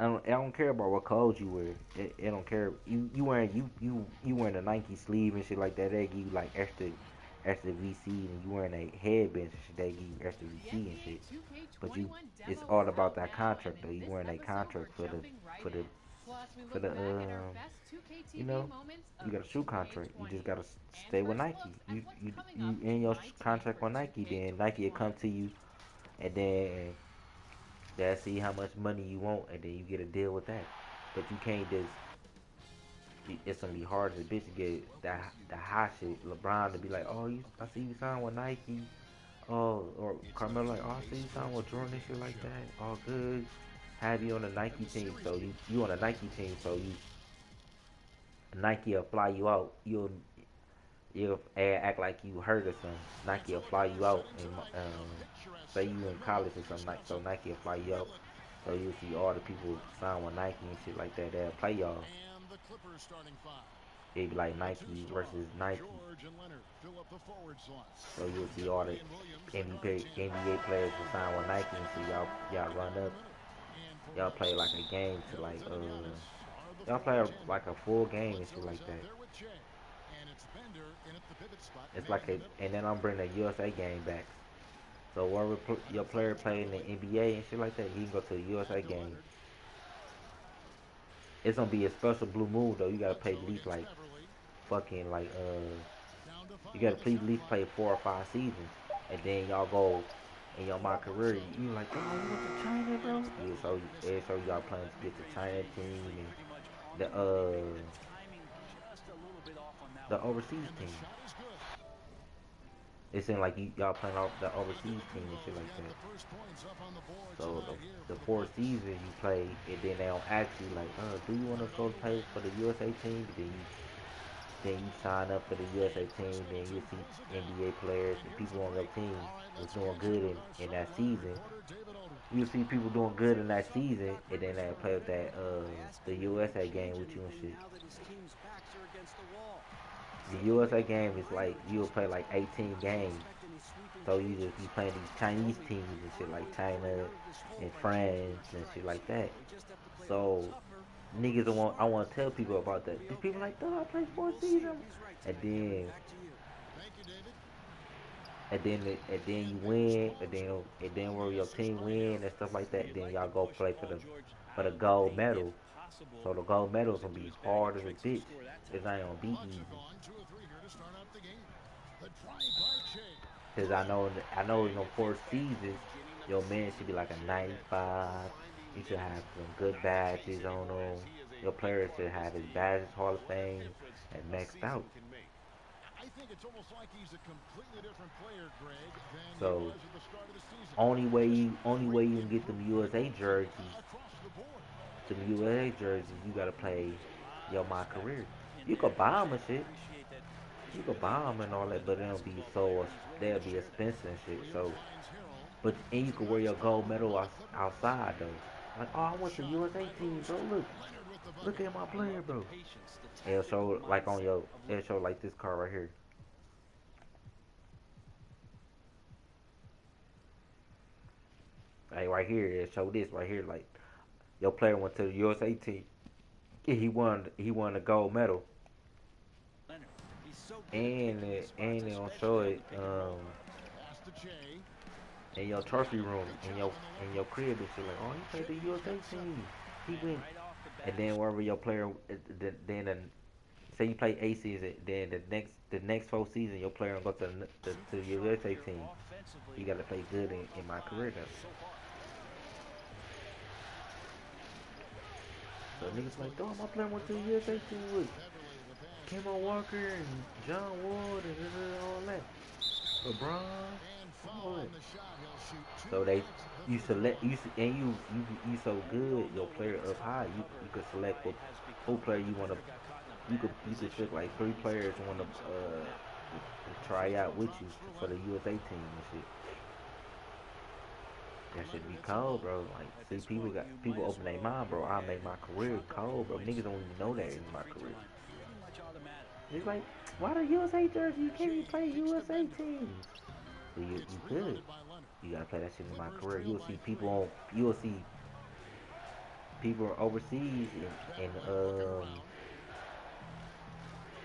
I don't care about what clothes you wear. It don't care. You wearing a Nike sleeve and shit like that. They give you like extra VC, and you wearing a headband and shit. They give you extra VC and shit. But it's all about that contract though. You wearing a contract for the for the you know, you got a shoe contract. You just gotta stay with Nike. You in your contract with Nike, then Nike will come to you, and then they'll see how much money you want, and then you get a deal with that. But you can't just. It's gonna be hard as a bitch to get the high shit. LeBron to be like, oh, I see you signed with Nike. Oh, or Carmelo like, oh, I see you signed with Jordan and shit like that. All good. Have you on a Nike team, so you on a Nike team, so you Nike will fly you out. You'll act like you hurt or something. Nike will fly you out and say you in college or something. So Nike will fly you out. So you'll see all the people sign with Nike and shit like that. They'll play y'all. And the Clippers starting five. It'd be like The two Nike versus strong, Nike. George and Leonard fill up the forward slot. So you'll see all the Dorian Williams, the guards NBA players will sign with Nike and see y'all run up. And for Y'all play like Memphis, a game to like Middleton and Giannis are the y'all play forwards in. like a full game and shit Bledsoe like is out that. there with Shea. And it's Bender in at the pivot spot, It's man like in the a middle. and then I'm bringing a USA game back. So wherever your player play in the NBA and shit like that, you can go to the USA Back to game. Leonard. It's gonna be a special blue moon though. You gotta play at Bledsoe least against like Beverly. fucking like Down to you 5 gotta on the please at shot least clock. play 4 or 5 seasons, and then y'all go in your my career. You like, bro, you went to China, bro. And it's Yeah, Beverly so missing the y'all free playing throw. to get the China team and the Maybe the timing just a little bit off on that the one. overseas And the team. shot is good. It seemed like y'all playing off the overseas team and shit Antetokounmpo's like got that. the first points up on the board So tonight here the for the 4 seasons Bucks. you play, and then they don't ask you like, do you want to Leonard on go the play wing. for the USA team? Then you sign up for the USA And Chris team. Then you Middleton see pulls it down. NBA players And and here's the people on your three. team All right, was let's doing catch up good with our in that sideline season. reporter, David Aldridge. You see people doing good in that season, and then they play with that I asked the him if he could USA change game with you and anything shit. now that his team's backs are against the wall. He The said they'll make USA up their game is mind like or you'll adjust play what's like called. 18 Don't games, expect any sweeping so you just changes. be playing these He told Chinese me teams and he's shit like literally crawling China out of this hole and by changing France our and shit stripes. like that. We just have to play a little So tougher, a niggas little don't want I smarter, want to tell and people I think about we'll that. be These people okay. like, I played We four will see if seasons, he's right and tonight, Kevin. then Back to you. Thank you, David. you And Davis win, pulls up and on then where the your assist team right here. win and stuff like We that, then like to y'all go push play Paul George for out the of the gold paint if medal. possible. So the gold medal's Goes gonna into be his bag hard of as a tricks and bitch. score that It's time. not gonna be Bucks easy. have gone 2 of 3 here to start out the game. The drive by Shea. Cause I know in them 4 seasons, your man should be like a 95. You should have some good Not badges chase on anymore them. as he is a Your big players part should of this have his team badges Hall and of what a Fame difference and a maxed out. season can make. I think it's almost like he's a completely different player, Greg, than he So was at the start of the season. only Just way great you can get them USA improvement jerseys, across the board. you gotta play A lot your of my respect career. in You there. could buy them and shit. Appreciate that. He's You could really buy them much and all more that, than a but basketball player. He's willing they'll to be share that. expensive and shit. Williams So, finds Harrell. but and you It's a could wear nice your ball gold movement medal by the Clippers. outside though. Like, oh, I went to Shot USA by team, Boozer. bro. Look, Leonard with the Look bucket. at my player, The bro. patience, the It'll tactical show like on mindset your. of It'll Luka. show like this card right here. Like right here, it'll show this right here. Like your player went to the USA team. And he won a gold medal. Leonard. He's so good at And picking his it, spots, and it'll show especially on it the pick and roll. Pass to Jay. in your trophy room, Good in job your on the in look. your crib and shit. Like, oh, he played the Shea USA takes 7. team. He And went. right off the And bat, then wherever your player, then say you play 8 season, then the next 4 season your player will go to the super sharp USA here team. You offensively. got to play good 4 in of my 5 career though. so far. So niggas like, dog, my player went to the Goodbye, USA Jay. team with Beverly, the pass. Kemba Walker and John Wall and all that. LeBron, And all foul that. on the shot. He'll shoot 2 So they at the you free select throw you line. and you so And we all good your know what player a up tough high cover you could Luka select what has who become. player The you want to defender got caught in a you could bad you could position, select like and 3 he's players just you want opened himself up net. to The try free out throw with you drops for for the Leonard. USA team and shit. That should Leonard be hits a cold, long bro. one. Like, At see, this point, you people might as open their well mind, go bro. I ahead make my and career chalk up your cold, bro. points. Niggas don't even know that 3 points in at the my free throw career. line, pretty much automatic. It's like, why the USA jersey? You can't even Jay play fakes the USA bender. teams. But It's you could. rebounded by Leonard. You gotta play that shit in my Clippers career. trail You'll by see 3. you'll see people overseas Beverly working around.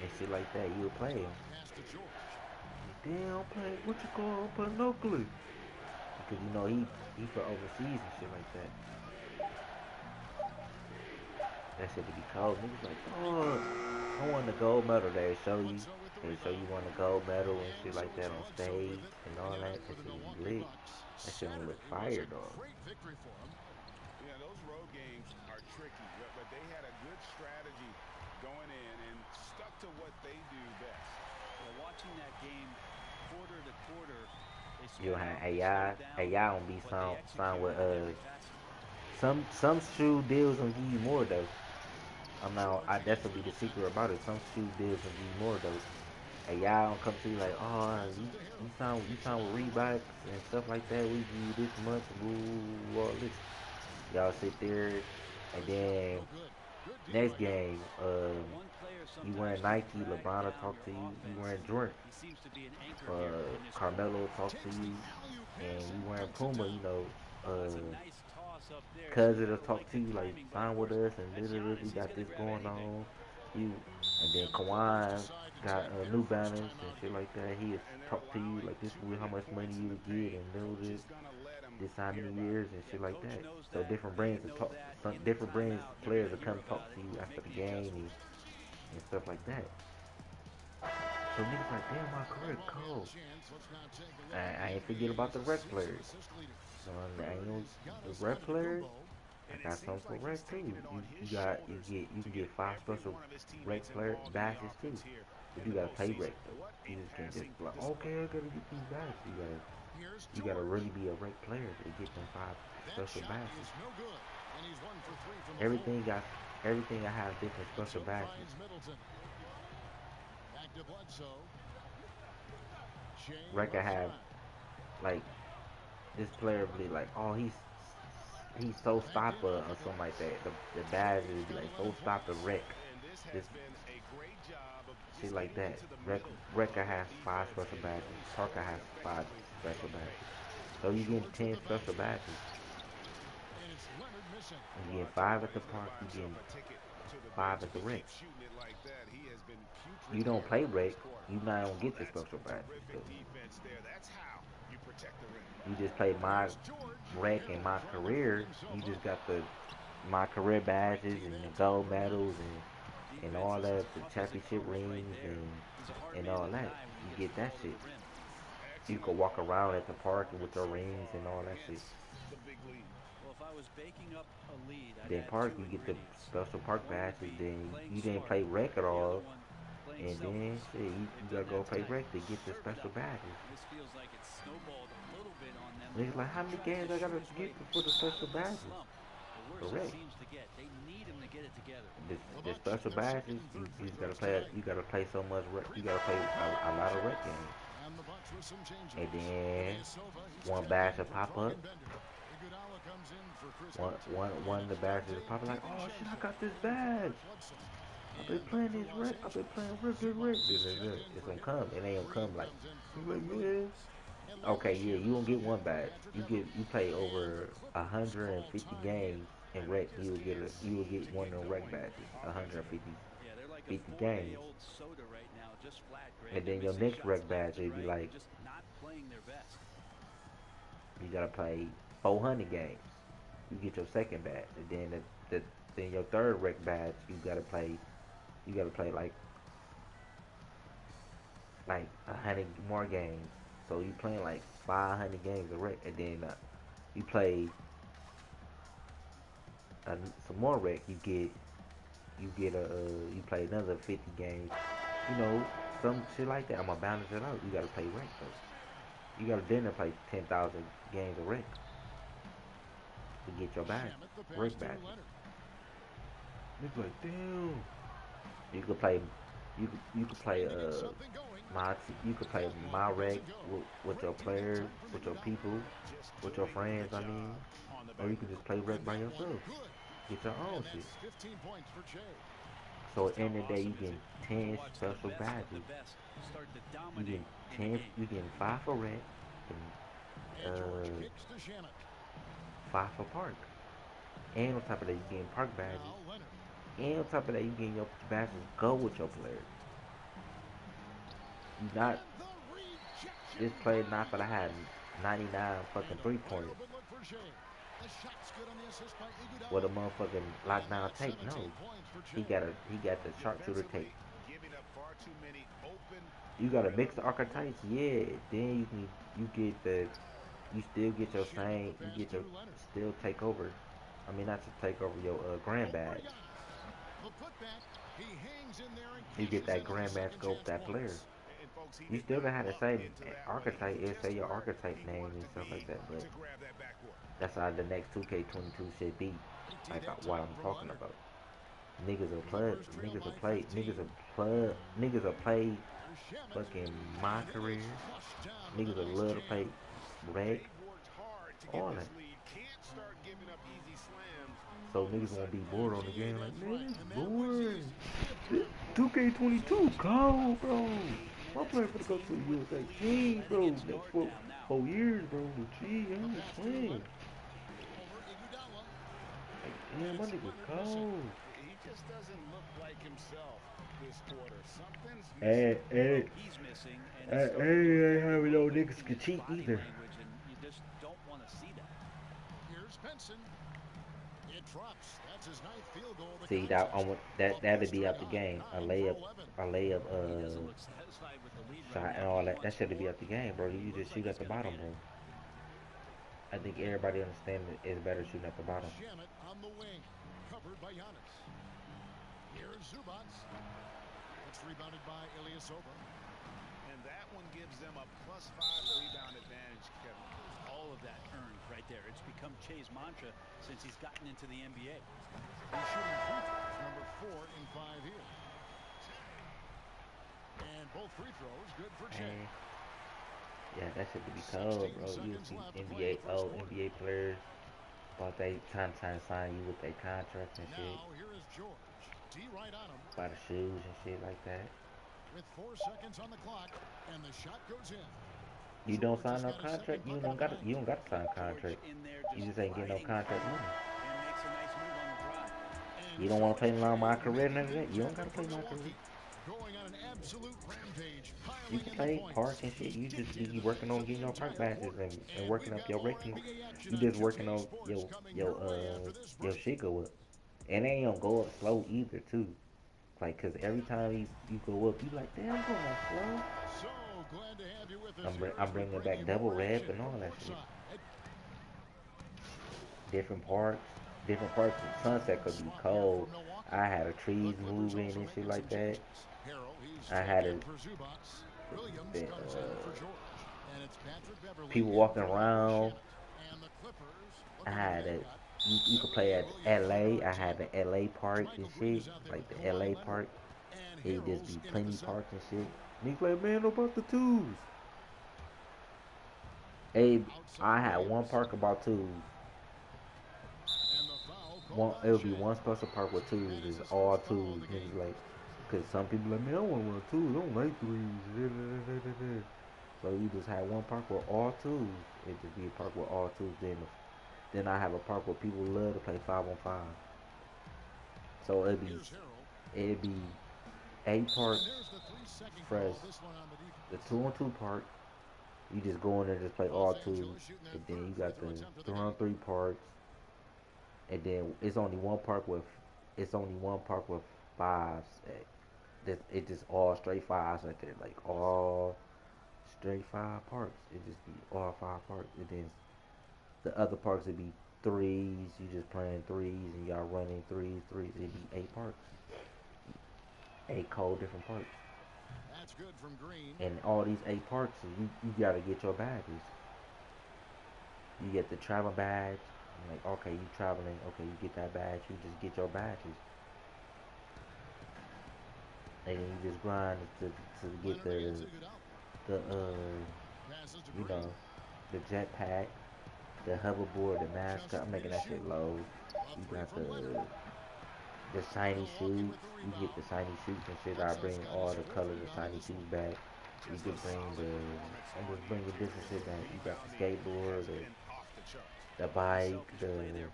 and shit like that. You'll play them. Pass to George. Damn, play what you call play locally. Because you know he for overseas and shit like that. That shit to be cold. Niggas like, oh, I won the gold medal. They show you. Bledsoe with the They show you rebound. won the gold medal and And shit so like that it's on Bledsoe with stage it. and And all now that. for That the shit be Milwaukee lit. Bucks. That shit gonna look Saturday was fire, a dog. great victory for them. Yeah, those road games are tricky, but they had a good strategy going in and stuck to what they do best. Well, watching that game quarter to quarter, they You started have off to slow down, AI gonna be but they signed with executed in every facet. some shoe deals gonna give you more though. George That's against gonna be the Middleton. secret about it. Some shoe deals gonna give you more though. AI don't come to you like, George oh, passes to you Harrell. signed with Reeboks and stuff like that. We give you this much, all this. Y'all sit there and The shot, then no good. Good D next right there. game, One player you sometimes wearing can Nike, drag LeBron will down talk your to you. You offense, wearing and Jordan, he seems to be an anchor here in this role. Carmelo will talk to Takes the you, alley-oop and pass you and wearing dunks it Puma. down. Oh, that's a nice toss up there, so Cuz you it'll gotta talk like to the you like timing, but of sign with course, us and that's we Giannis. He's got gonna this grab going anything. on. You and then And the Clippers Kawhi decide to got take their New first Balance and timeout shit here. like that. He'll And they're talk to you allowing like this too is how many much money points in you the would get paint. and Coach this is going to let them this how hear many about it. years and Yeah, shit like coach that. knows So that. They know that in the different brands timeout, you're players gonna will hear come talk about to it, you after make the the game adjustments. and stuff like that. So niggas like, damn, my And career while we have a cold. chance, let's now take a look at I the ain't forget NBA's about the rec players. assist leaders. So I ain't no It's the Giannis rec players. Antetokounmpo. I And it got some seems for like rec he's too. taking it on his shoulders You to can get get 5 every special one of his rec teammates player involved in the badges too. offense here But in you the gotta play rec postseason. though. What a You just can't just passing be like, display. okay, I gotta get these badges. Here's You gotta George. really be a rec player to get them 5 That special shot badges. is no good. And he's 1 for 3 from the floor. Everything got everything I have different special Bledsoe badges. finds Middleton. Back to Bledsoe. Shea Rec I left have side. like this player be like, oh he's so Back in stopper or off of it. something like that. The badge Jay's would be got like 11 so stopper points. wreck. And this This has been a great job of shit just like getting that. into the Rec middle Recca of their has 5 defense special and badges. really Parker scoring has 5 effectively special from the badges. paint. So you getting George with 10 the special basket. badges. And it's Leonard missing. You Well, getting I tell you 5 what, at the he's going to park. buy You himself getting a ticket to the 5 bench at if the he rec. keeps shooting it like that. He has been putrid You don't here play in the rec. first quarter. You not gonna Oh, get your that's special badges. terrific So defense there. That's how you protect the rim. you just play my Here's George. rec and Harrell my trying to free career. himself You just up. got my career Great badges and the defense on the gold perimeter. medals and Defense all is as that, the tough as it championship comes right rings there. He's a hard and man all to that. deny when he You gets get the that ball to shit. the rim. You Excellent could walk around at the park with performance your so rings and far all that shit. against the big lead. Well, if I was baking up a lead, I'd Then add park, 2 you get the ingredients. special park One would badges. be Then playing you didn't smart, play rec at the other all, one playing and then selfless. shit, you They've gotta done go that play tonight. rec to get the Serve it special up. badges. This feels like it's snowballed a little bit on them. Niggas like, how He many tries games to I shoot gotta his get way for the out special of this badges? slump. The worse For it rec. seems to get. They need him to get it together. The The Bucks shooting special their second badges, and you third free just gotta throws play. tonight. You gotta play so much rec. You gotta play Rebound by a lot of Jay. rec games, And the Bucks with some changes. and then Ilyasova, he's one checking badge in will for pop up. Dragan Bender. Iguodala comes in for Chris One, Middleton. one of the badges is probably like, oh shit, I got this badge. I've been playing this rec. I've been playing rec. It's gonna come. It ain't gonna come like, you like, yeah. Okay, yeah, you don't get one badge. You play over 150 games in rec. You will get one of the rec badges. 150 Yeah, they're like a 50 games. four-day-old soda right now, just flat. And Great. They're then your missing next shots rec left badge and will be right, like, just not playing their best. you gotta play 400 games. You get your second badge, and then then your third rec badge, you gotta play. You gotta play like 100 more games. So you playing like 500 games of rec, and then you play some more rec. You play another 50 games. You know, some shit like that. I'm gonna balance it out. You gotta play rec though. You gotta then play 10,000 games of rec to get your badge, Shamet, the pass rec to badge. Leonard. It's like damn. You could play. You could play Trying to get something going. you could play my rec with your players, with your people, with your friends. I mean, or you could just play rec by yourself. Good. Get your own And shit. that's 15 points for Che. So at the end of the day, you Awesome is get it to 10 watch the special best of the badges. best start to You dominate get in the 10. game. You get 5 for rec And George and kicks to Shamet. 5 for park. And on top of that, you getting park badges. Now Leonard. And on top of that, you getting your badges go with your players. You not And the rejection. this play not for to have 99 fucking And a 3-pointers. wide open look for Shea. The shot's good on the assist by Iguodala. With a motherfucking lockdown And that's tape. No, 17 points for he Shea. got the sharpshooter tape. Giving up far too many open. You gotta mix the archetypes, yeah. Then you get the you still get your same you get your still take over. I mean not to take over your grand badge. The putback, he hangs in there and You get cashes that in on grand the badge second go with chance that player. points. And folks, he You did still not gonna have the luck same into that one. archetype. He It'll just say your where archetype he name wanted and to stuff be like that, but to grab that backboard. that's how the next 2K22 should be. Like what I'm talking about. Niggas will play, niggas will play fucking my career. Niggas will love to play rec, They've worked hard to get all this that. lead. Can't start giving up easy slams. So niggas won't be bored on the game like, man, it's boring. 2K22 cold, bro. I'm playing for the go to the USA team, bro. Next 4 years, bro. Gee, I'm just playing. Like, damn, my nigga cold. He just doesn't look like himself this quarter. Something's Hey, He's missing, and hey, it's starting to ain't affect having no niggas his can cheat body either. language, and you just don't want to see that. Here's Benson. It drops. That's his ninth field goal. of the See that contest. that'd be out the game. A layup, He doesn't look satisfied with the lead shot right and now. all He that. That wants should be more. out the game, bro. You just shoot at the bottom, bro. I think everybody understands it's better shooting at the bottom. Shamet on the wing, covered by Giannis. Here's Zubats. It's rebounded by Ilyasova. And that one gives them a +5 rebound advantage, Kevin. All of that earned right there. It's become Che's mantra since he's gotten into the NBA. He's shooting free throws, number 4 in 5 here. And both free throws good for Che. Yeah, that shit to be cold, bro. You see NBA players about they time to sign you with their contracts and shit. Now here is George. D right on him. Buy the shoes and shit like that. With 4 seconds on the clock, and the shot goes in. You don't George sign has no got a contract, second you bucket don't tonight. got to sign a contract. In there You just ain't getting no riding contract home money. and makes a nice move on the drive. And You don't want to play George along my Che career, none of making that. You don't things got to play happen my for career. Milwaukee. Going on an absolute rampage, piling You in can the play points. park and shit. You just be working on getting your park badges and working up your rating. You just working on your shit go up. And they ain't gonna go up slow either too. Like, cause every time you go up, you like, damn, I'm going slow. So glad to have you with us I'm bringing back double rep and all that shit. Different parts of Sunset could be cold. I had a trees moving and shit like that. I had people walking around. I had it. You could play at LA. I had the LA park and shit, like the LA park. It just be plenty parks and shit. Niggas like, man, about the twos. Hey, I had one park about twos. one. It'll be one special park with twos. It's all twos. Niggas like, cause some people like, man, I want to run twos. I don't like threes. So you just have one park with all twos. It just be a park with all twos. Then I have a park where people love to play 5-on-5. So it'd be 8 parks fresh. The 2-on-2 park. You just go in there and just play all twos, and then you got the 3-on-3 parks, and then it's only one park with fives. It just all straight fives right there, like all straight 5 parks. It just be all 5 parks, and then the other parks would be threes. You just playing threes, and y'all running threes. It'd be 8 parks, 8 different parks. That's good from Green. And all these 8 parks, you gotta get your badges. You get the travel badge. Like, okay, you traveling. Okay, you get that badge. You just get your badges. And then you just grind to get the you know, the jetpack, the hoverboard, the mascot. I'm making that shit low. You got the shiny suits. You get the shiny suits and shit. I bring all the colors of shiny suits back. You can bring I'm just bringing different shit back. You got the skateboard, the bike, you know.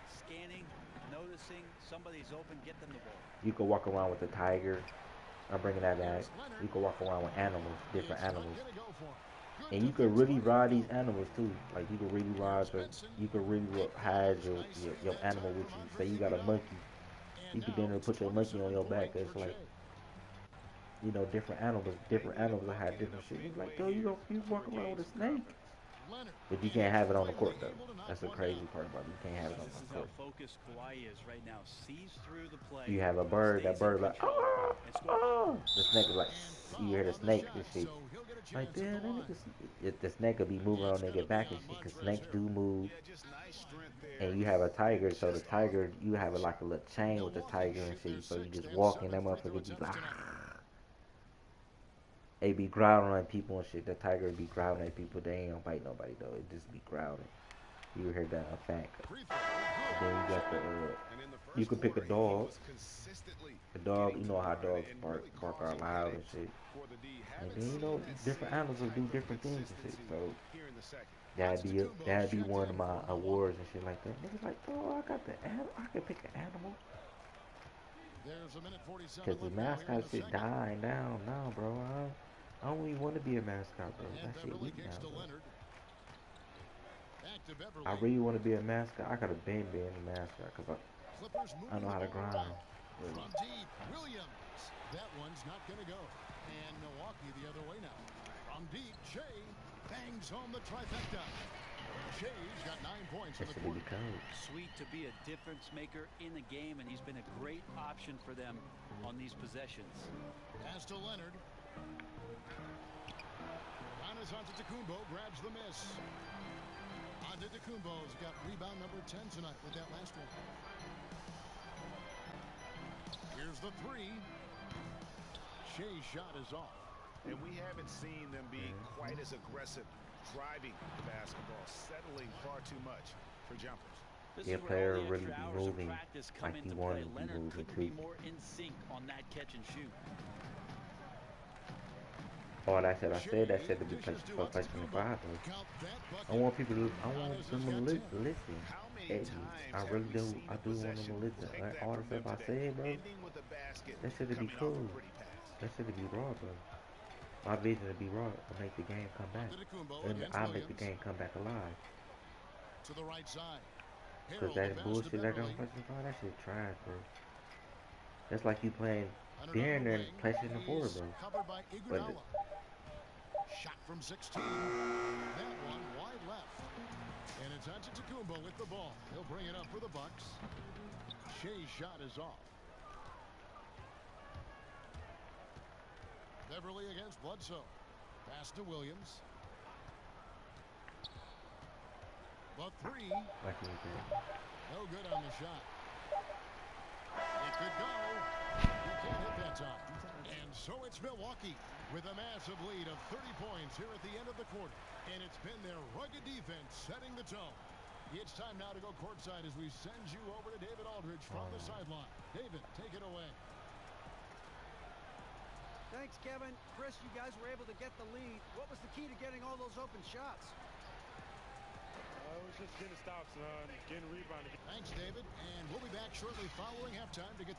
Scanning, noticing somebody's open, get them the ball. You can walk around with the tiger. I'm bringing that back. You can walk around with animals, different animals. And you could really ride these animals too. Like you could really hide your animal with you. Say you got a monkey. You could then put your monkey on your back. It's like, you know, different animals that have different shit. You're like, yo, you walk around with a snake. But you can't have it on the court though. That's the crazy part about it. You can't have it on the court. Focused Kawhi is right now. Sees through the play. You have a bird. That bird like, oh. The snake is like, you hear the snake and shit. Like, damn, the snake will be moving on nigga back and shit. Cause snakes do move. And you have a tiger, so the tiger, you have like a little chain with the tiger and shit. So you just walk in that motherfucker, be like, they be growling at people and shit. The tiger be growling at people. They ain't gonna bite nobody though. It just be growling. You heard that a fact. And then you got you can pick a dog. The dog, you know how dogs bark out loud and shit. And then you know different animals will do different things and shit. So that'd be one of my awards and shit like that. Niggas like, oh, I got the animal. I can pick an animal. Cause the mascot shit dying down now, bro. I don't even want to be a mascot, bro. That shit weak now, bro. I really want to be a mascot. I could have been a mascot because I know how to grind. From deep, Williams. That one's not going to go. And Milwaukee the other way now. From deep, Shea bangs home the trifecta. Shea's got 9 points in the quarter. Sweet to be a difference maker in the game, and he's been a great option for them on these possessions. Pass to Leonard. Giannis Antetokounmpo grabs the miss. Antetokounmpo's got rebound number 10 tonight with that last one. Here's the three. Shea's shot is off. And we haven't seen them be quite as aggressive driving the basketball, settling far too much for jumpers. Your player really be moving like he wanted to be moving too. More in sync on that catch and shoot. Oh, I said that shit to be placed for PlayStation 5 though. I want them to listen. Eddie, I really do. I do want them to listen. Like, all the stuff I said, bro. That shit to be cool. That shit to be raw, bro. My vision to be raw to make the game come back. And I make the game come back alive. To the right side. Cause that bullshit that got on PlayStation 5, that shit trash, bro. That's like you playing Darren and PlayStation 4, bro. But shot from 16. That one wide left. And it's Antetokounmpo with the ball. He'll bring it up for the Bucks. Shea's shot is off. Beverly against Bledsoe. Pass to Williams. The three. No good on the shot. It could go. He can't hit that time. And so it's Milwaukee with a massive lead of 30 points here at the end of the quarter. And it's been their rugged defense setting the tone. It's time now to go courtside as we send you over to David Aldridge from the sideline. David, take it away. Thanks, Kevin. Chris, you guys were able to get the lead. What was the key to getting all those open shots? It was just getting stops, getting rebounded. Thanks, David. And we'll be back shortly following halftime to get...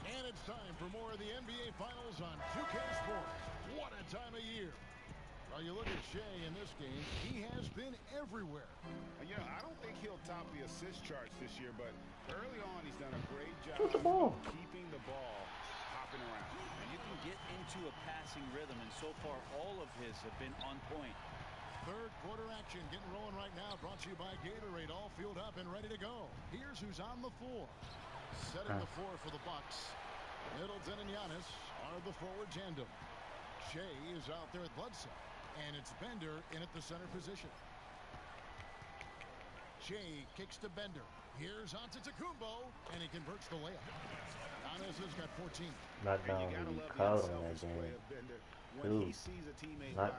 And it's time for more of the NBA Finals on 2K Sports. What a time of year. Well, you look at Shea in this game, he has been everywhere. You know, I don't think he'll top the assist charts this year, but early on he's done a great job Shoot the ball. of keeping the ball hopping around. And you can get into a passing rhythm, and so far all of his have been on point. Third quarter action getting rolling right now, brought to you by Gatorade, all filled up and ready to go. Here's who's on the floor. Setting the floor for the Bucks. Middleton and Giannis are the forward tandem. Shea is out there at Bledsoe. And it's Bender in at the center position. Shea kicks to Bender. Here's Antetokounmpo, and he converts the layup. Giannis has got 14. Lockdown really cold on that game. Dude,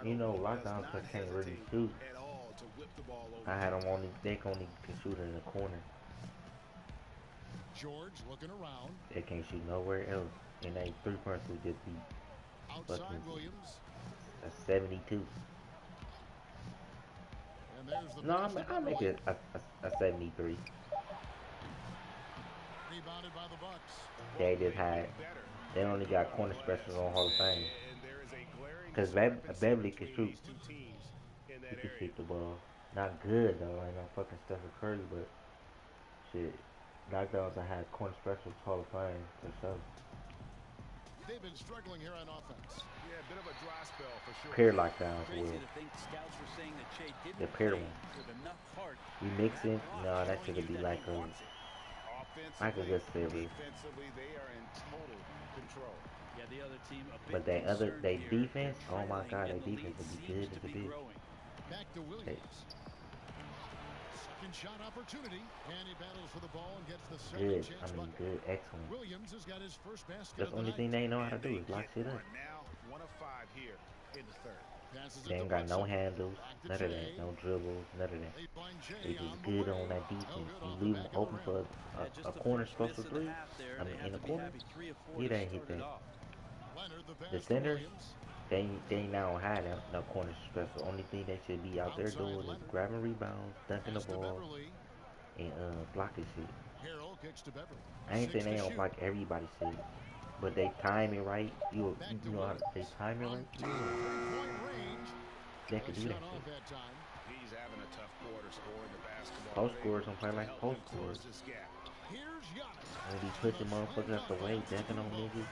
you know, lockdown can't really shoot. I had them only, they only can shoot in the corner. George looking around. They can't shoot nowhere else. And they 3-pointers will just be outside Williams. That's 72. And there's the no, I'll make it a 73. Rebounded by the Bucks. They just had, they only got corner specials on Hall of Fame. Because Beverly can shoot. He can shoot the ball. Not good though, ain't no fucking Stephen Curry, but shit. Knockdowns I had corner specials Hall of Fame for sure. They've been struggling here on offense. Yeah, a bit of a dry spell for sure. Pair lockdowns Crazy will. to think scouts were saying that Shea didn't The pair play one. with enough heart. We mixing? No, that should be like a Michael good series. Defensively, they are in total control. Yeah, the other team a bit But they concerned here. defense, oh my god, Trailing they in the defense lead would be good seems as to a be bitch. growing. Back to Williams. Second shot opportunity, and he battles for the ball and gets the second Good, chance I mean bucket. good, excellent. Williams has got his first basket That's of the only the thing night. they know how to do is lock shit up. Now 1 of 5 here in the third. Passes They it ain't to got no Bledsoe. handles, Back to none of Shea. that, no dribbles, none of that. They find Shea They just on the good wing. on that No defense. good You off the leave back them of the open rim. for Yeah, just a the corner first special miss of the three. half there. I They mean, have in the to be corner. happy 3 or 4 He to ain't hit start it that. off. Leonard, the The pass to centers, Williams. they now had no corner special. Only thing they should be out there Outside doing is Leonard. grabbing rebounds, dunking the Pass to ball, Beverly. and blocking shit. Harrell kicks to Beverly. I ain't saying 6 they to don't shoot. block everybody shit, but they time it right. You Back to know how Williams. they time it On right. deep Yeah, three-point range. they The can do shot that off shit. that time. He's having a tough quarter scoring the basketball. Post scorers don't play like Help post him close scorers. this gap. Here's Giannis. When he And pushing the motherfuckers out the slam way, dunk by dunking on Antetokounmpo. niggas.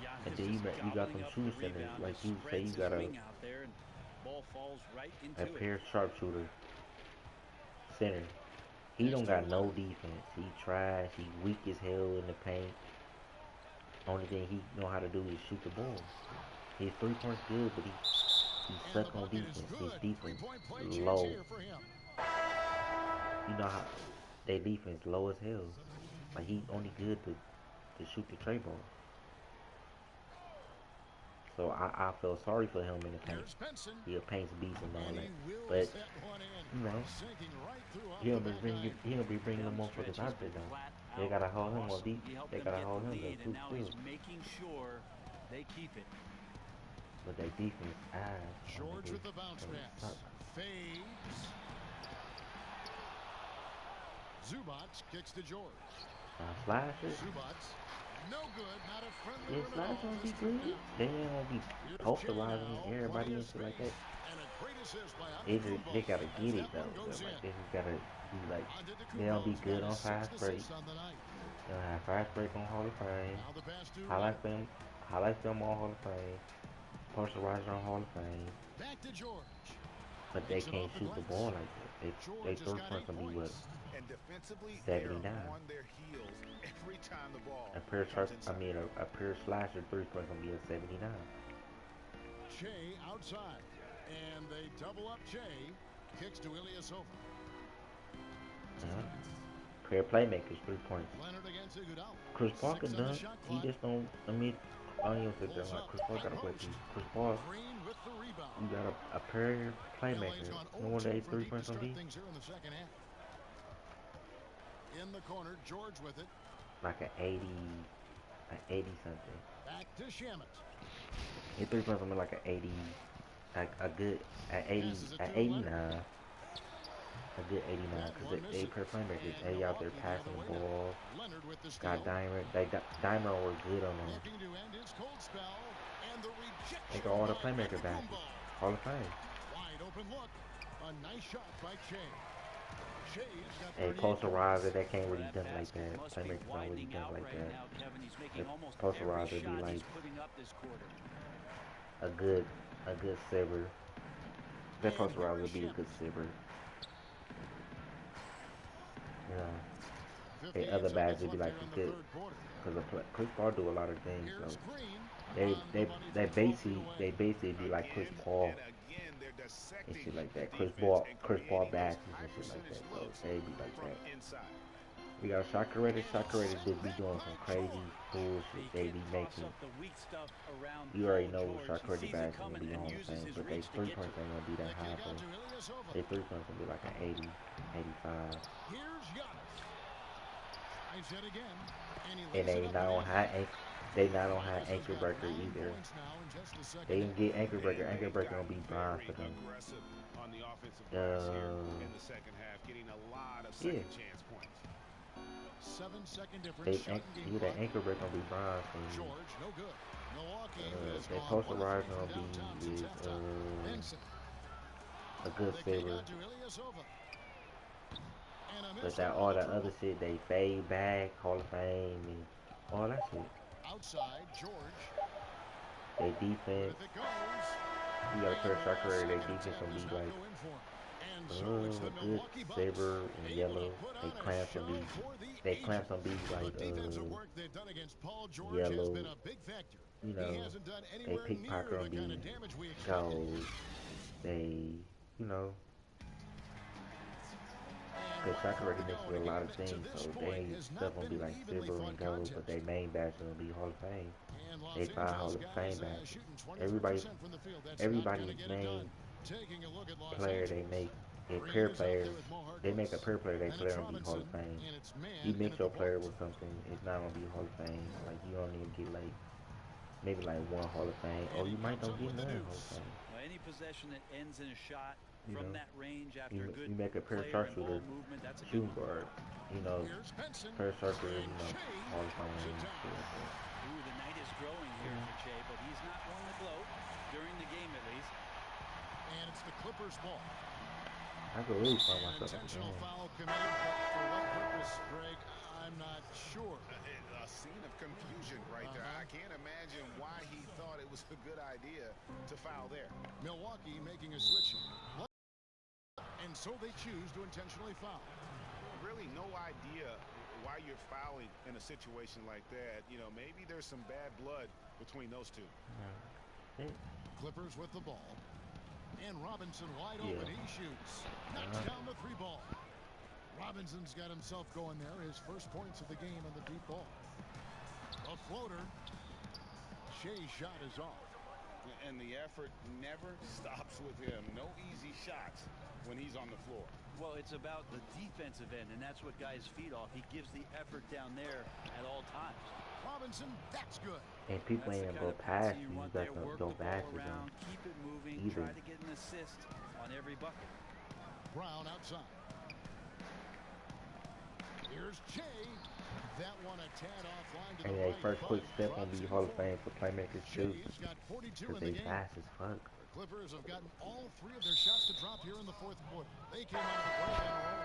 Yeah, And Giannis then just you got them gobbling up true the centers, rebound, like just you say, spreads you his got wing out there, and ball falls right into a it. pair sharpshooter center. He don't got no defense. He trash. He weak as hell in the paint. Only thing he know how to do is shoot the ball. His 3-point's good, but he And the suck on bucket is defense. His good. defense Three-point play chance low. here for him. You know how they defense low as hell. Like he only good to shoot the tray ball. So I feel sorry for him in the paint. Here's Benson. He a paint beast and all And that. he wills But that one in. you know, Sinking right through off he'll the be back bringing iron. he'll be bringing them Down the motherfuckers stretch, out he's there been though. flat They out gotta hold him on awesome. deep. He helped They them gotta get hold the him lead, though and too. now Still. he's making sure they keep it. But they defense ass. George with the bounce pass. Suck. Fades. Zubac kicks to George. Slashes. Zubac. No good. Not a friendly Yeah, rim at slash all. gonna be Missed it good. down. They ain't gonna be Here's posterizing Shea now. everybody Plenty and of shit like space. that. And a great assist by They gotta Antetokounmpo. get As it that though. one goes Like in. they just gotta be like they don't be Antetokounmpo's good got on his fast sixth break. assist on the night. They'll have fast break on Hall of Fame. Now the pass to Highlight Leonard. them on Hall of Fame. Posterizer on Hall of Fame. Back to George. But they Kicks it can't off the shoot the glass. ball like that. They George has third got point 8 gonna be what? points. And defensively, 79. they're on their heels every time the ball A pair comes sharp, inside. a pair slasher 3-point gonna be a 79. Shea outside. And they double up Shea. Kicks to Ilyasova. Yeah. Pair playmakers, 3 points. Leonard against Iguodala. Chris Paul 6 can on the dunk. shot He clock. just don't. I mean, I don't even sit there like Chris Paul got a Post. weapon. Chris Paul, Green with the rebound. you got a pair LA's playmaker. gone No wonder 0-2 they from 3 deep to points on start D. things here in the second half. In the corner, George with it. Like an 80 something. Back to Shamet. He 3 points on me like an 80, like a good, at 80, Passes it at to 89. Leonard. A good 89, because they pair playmakers. They out there passing the ball. Leonard with the steal. Got Diamond. Diamond were good on them. Looking to end his cold spell. And the rejection They got all the by playmaker back. Antetokounmpo. Hall of Fame. Wide open look. A nice shot by Shea. Shea's got Hey, 38 posterizer, they can't really That dunk like basket that. must be Playmakers don't really widening dunk out like right that. now, Kevin. He's making The almost posterizer every be shot like he's putting up this quarter. a good silver. That posterizer would be a good silver. You know, 58 the other bags would seconds be left like here in a the good, third quarter. because Chris Paul do a lot of things. Here's So Green. they On the money from 12 feet away. they basically be like Chris Paul Again, they're and dissecting shit like that. the Chris defense Paul and backs creating and those shit like that. high So percentage they be like looks from that. inside. We got shot creators just be doing some crazy bullshit they be making. You already know what shot creator bags gonna be on the thing, but they 3 points ain't gonna be that high, Kicking bro. out to Ilyasova. They 3 points gonna be like an 80, 85. Here's Giannis. I said again. And he And lays it up and in. they not on high Giannis has anchor got breaker 9 either. points now in just the second They can half. get anchor breaker. And Anchor they breaker got gonna be bronze for very them. aggressive on the offensive glass here in the second half, getting a lot of Yeah. second chance points. 7-second difference. They Shot and game the clock. anchor breaker gonna be bronze for them. George, no good. Milwaukee has They gone 1 of 3 posterize from gonna downtown be since is halftime. Benson. a good They kick silver. out to Ilyasova. And a But miss that on all the the dribble. other shit, they fade back, Hall of Fame, and all that shit. Outside, George. They defense, With it goes. you gotta put a shot creator. They Second defense attempt gonna does be not like go in for him. And so it's the good Milwaukee Bucks silver and able yellow. to put They on a clamps show gonna be for the they ages. clamps gonna be like The defensive work they've done against Paul George yellow, has been a big factor. you He know, hasn't done they anywhere near pickpocket the gonna kind be of damage we expected. gold. They, you know, cause shot creator mixed with a lot of things, so they stuff gonna be like silver and gold, but they main badge gonna be Hall of Fame. And Los They 5 Hall Angeles of guys, Fame badges. shooting 23% Everybody, from the field. That's not everybody's gonna get it main done. Taking a look at Los player they Angeles. make, a Green pair is out there players, with Mo they make a Harkless. pair player, they And player it's gonna be Hall of Robinson, Fame. and it's man You in mix at your the player point. with something, it's not gonna be Hall of Fame. Like you don't even get like maybe like 1 Hall of Fame, or And he you might comes don't up get with the none Hall of deuce. Fame. Any possession that ends in a shot You from know, that range after a good you make a pair player and sharpshooter, ball movement, that's a good shooting one. guard, you know, Here's Benson. pair sharpshooter, And you know, Shea Hall of Fame, knocks it shit down. like that. Ooh, the night is growing here for Shea, but he's not one to gloat during the game at least. And it's the Clippers' ball. I could really find An myself at the intentional game. foul committed, but for what purpose, Greg, I'm not sure. A scene of confusion right there. I can't imagine why he thought it was a good idea to foul there. Milwaukee making a switch. And so they choose to intentionally foul. Really no idea why you're fouling in a situation like that. You know, maybe there's some bad blood between those two. Clippers with the ball. And Robinson wide open. He shoots. Knocks down the 3 ball. Robinson's got himself going there. His first points of the game on the deep ball. A floater. Shea's shot is off. And the effort never stops with him. No easy shots when he's on the floor. Well, it's about the defensive end, and that's what guys feed off. He gives the effort down there at all times. Robinson, that's good. And people That's ain't the gonna kind go of pass past you you. You want got there, to work go the ball past them. around, keep it moving, Either. try to get an assist on every bucket. Brown outside. Here's Shea. That one a tad offline to And the they right. first quick but step gonna drops be in Hall of for it. Fame for playmakers too, Shea's got 42 cause in the they game. fast as fuck. The Clippers have gotten all 3 of their shots to drop here in the 4th quarter. They came out of the break and roll.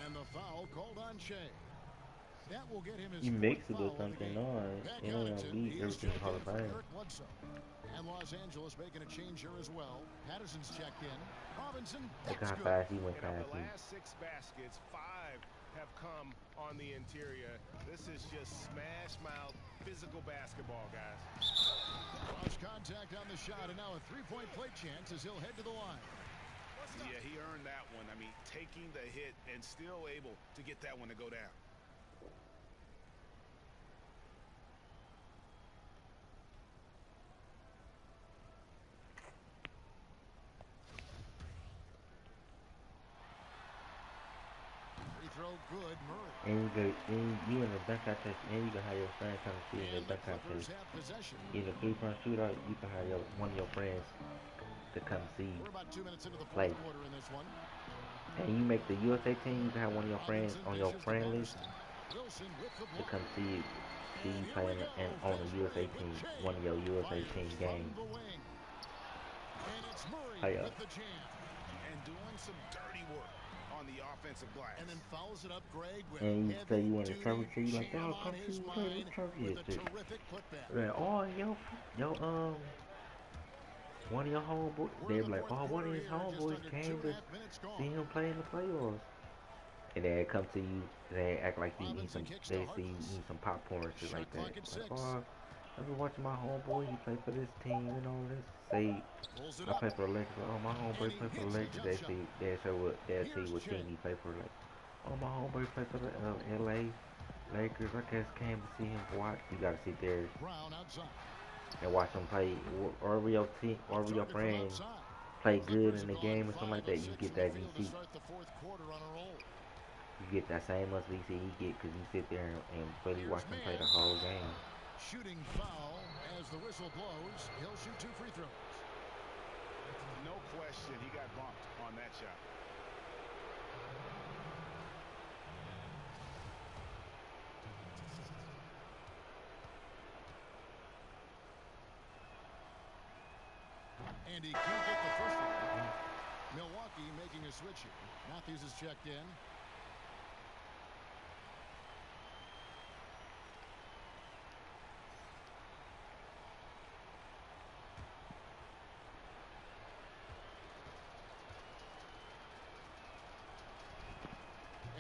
And the foul called on Shea. That will get him his You 4th mix it foul with of the something game. on, Back it out ain't at gonna 2. be He is everything checked Hall in of for Fame. Eric Bledsoe. And Los Angeles making a change here as well. Patterson's checked in. Robinson, Look that's how good. fast he went And of past the me. last 6 baskets, 5 have come on the interior. This is just smash mouth physical basketball, guys. Cross contact on the shot, and now a 3-point play chance as he'll head to the line. Yeah, he earned that one. I mean, taking the hit and still able to get that one to go down. good Murray. And you in the dunk contest, and you can have your friends come see you in And the the dunk Clippers contest. have possession. In a 3-point shootout, you can have one of your friends to come see We're about 2 minutes into the play. fourth quarter in this one. And you make the USA team, you can have one of your friends Robinson on your dishes to friend list Patterson. Wilson with the to block. come see you And here play we go. and on the Fast USA break with team, Shea. one of your USA Fires team from games. the wing. And it's Murray Hiya. with the jam. And doing some dirty work on the offensive glass. And then follows it up, Greg, with And you say you want to heavy-duty trophy, you like, jam oh, come on see his what mind trophy with is a this? terrific putback. Like, oh, one of your homeboys, We're they in be the like, fourth oh, one of quarter his here, just homeboys under came 2.5 to minutes gone. see him play in the playoffs. And they come to you, they act like you eat Robinson some, kicks to they see you Harkless. eat some popcorn or shit Shot like that. clock at Like, 6. oh, I've been watching my homeboy, he played for this team and all this. Say, Pulls it I up. play for the Lakers. Oh, my homeboy And he play for the hits the Lakers. jump shot. They'll see Here's what Shea. team he play for. Like, oh, my homeboy play for the LA Lakers. I guess came to see him watch. You gotta sit there Brown outside. and watch them play, or your team, or your Target from friend outside. play The good Clippers in have the gone game or something 5 like of that. You 6 get from the that field to VC. start the fourth quarter on a roll. You get that same much VC he get because you sit there and really Here's watch him play Mann. the whole game. Shooting foul as the whistle blows. He'll shoot 2 free throws. No question, he got bumped on that shot. And he can't get the first one. Milwaukee making a switch here. Matthews is checked in.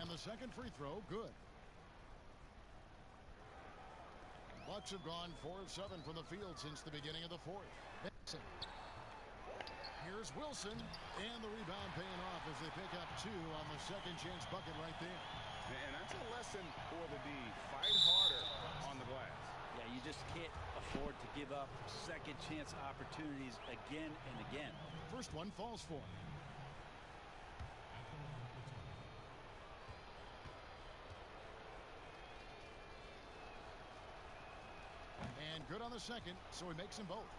And the second free throw, good. Bucks have gone 4 of 7 from the field since the beginning of the fourth. Benson. Here's Wilson, and the rebound paying off as they pick up 2 on the second chance bucket right there. And that's a lesson for the D. Fight harder on the glass. Yeah, you just can't afford to give up second chance opportunities again and again. First one falls for him. And good on the second, so he makes them both.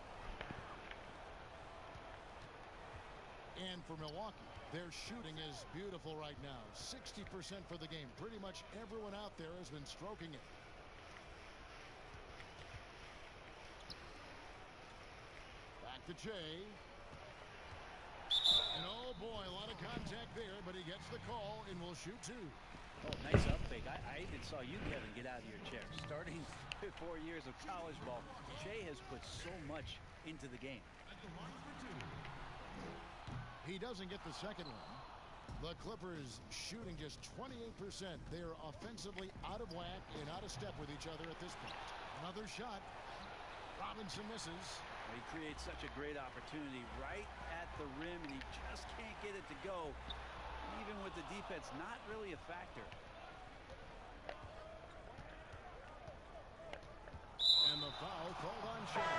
And for Milwaukee, their shooting is beautiful right now. 60% for the game. Pretty much everyone out there has been stroking it. Back to Jay. And oh boy, a lot of contact there, but he gets the call and will shoot 2. Oh, nice up fake. I even saw you, Kevin, get out of your chair. Starting 4 years of college ball, Shea has put so much into the game. He doesn't get the second one. The Clippers shooting just 28%. They're offensively out of whack and out of step with each other at this point. Another shot. Robinson misses. He creates such a great opportunity right at the rim, and he just can't get it to go. Even with the defense not really a factor. And the foul called on Shea.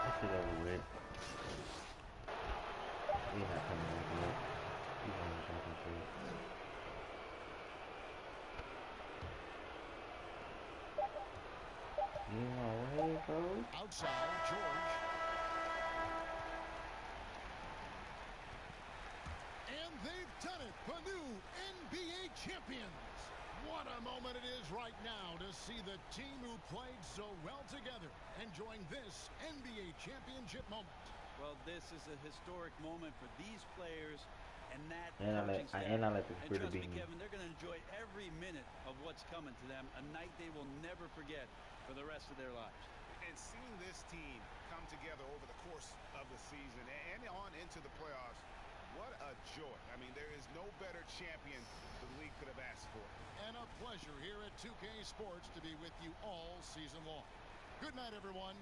That's it over with. He's not coming back yet. He's on the championship. You know where it goes? Outside, George. And they've done it. The new NBA champions. What a moment it is right now to see the team who played so well together enjoying this NBA championship moment. Well, this is a historic moment for these players and that And coaching staff. I let the And spirit trust me, beat me. Kevin, they're going to enjoy every minute of what's coming to them. A night they will never forget for the rest of their lives. And seeing this team come together over the course of the season and on into the playoffs, what a joy. I mean, there is no better champion the league could have asked for. And a pleasure here at 2K Sports to be with you all season long. Good night, everyone.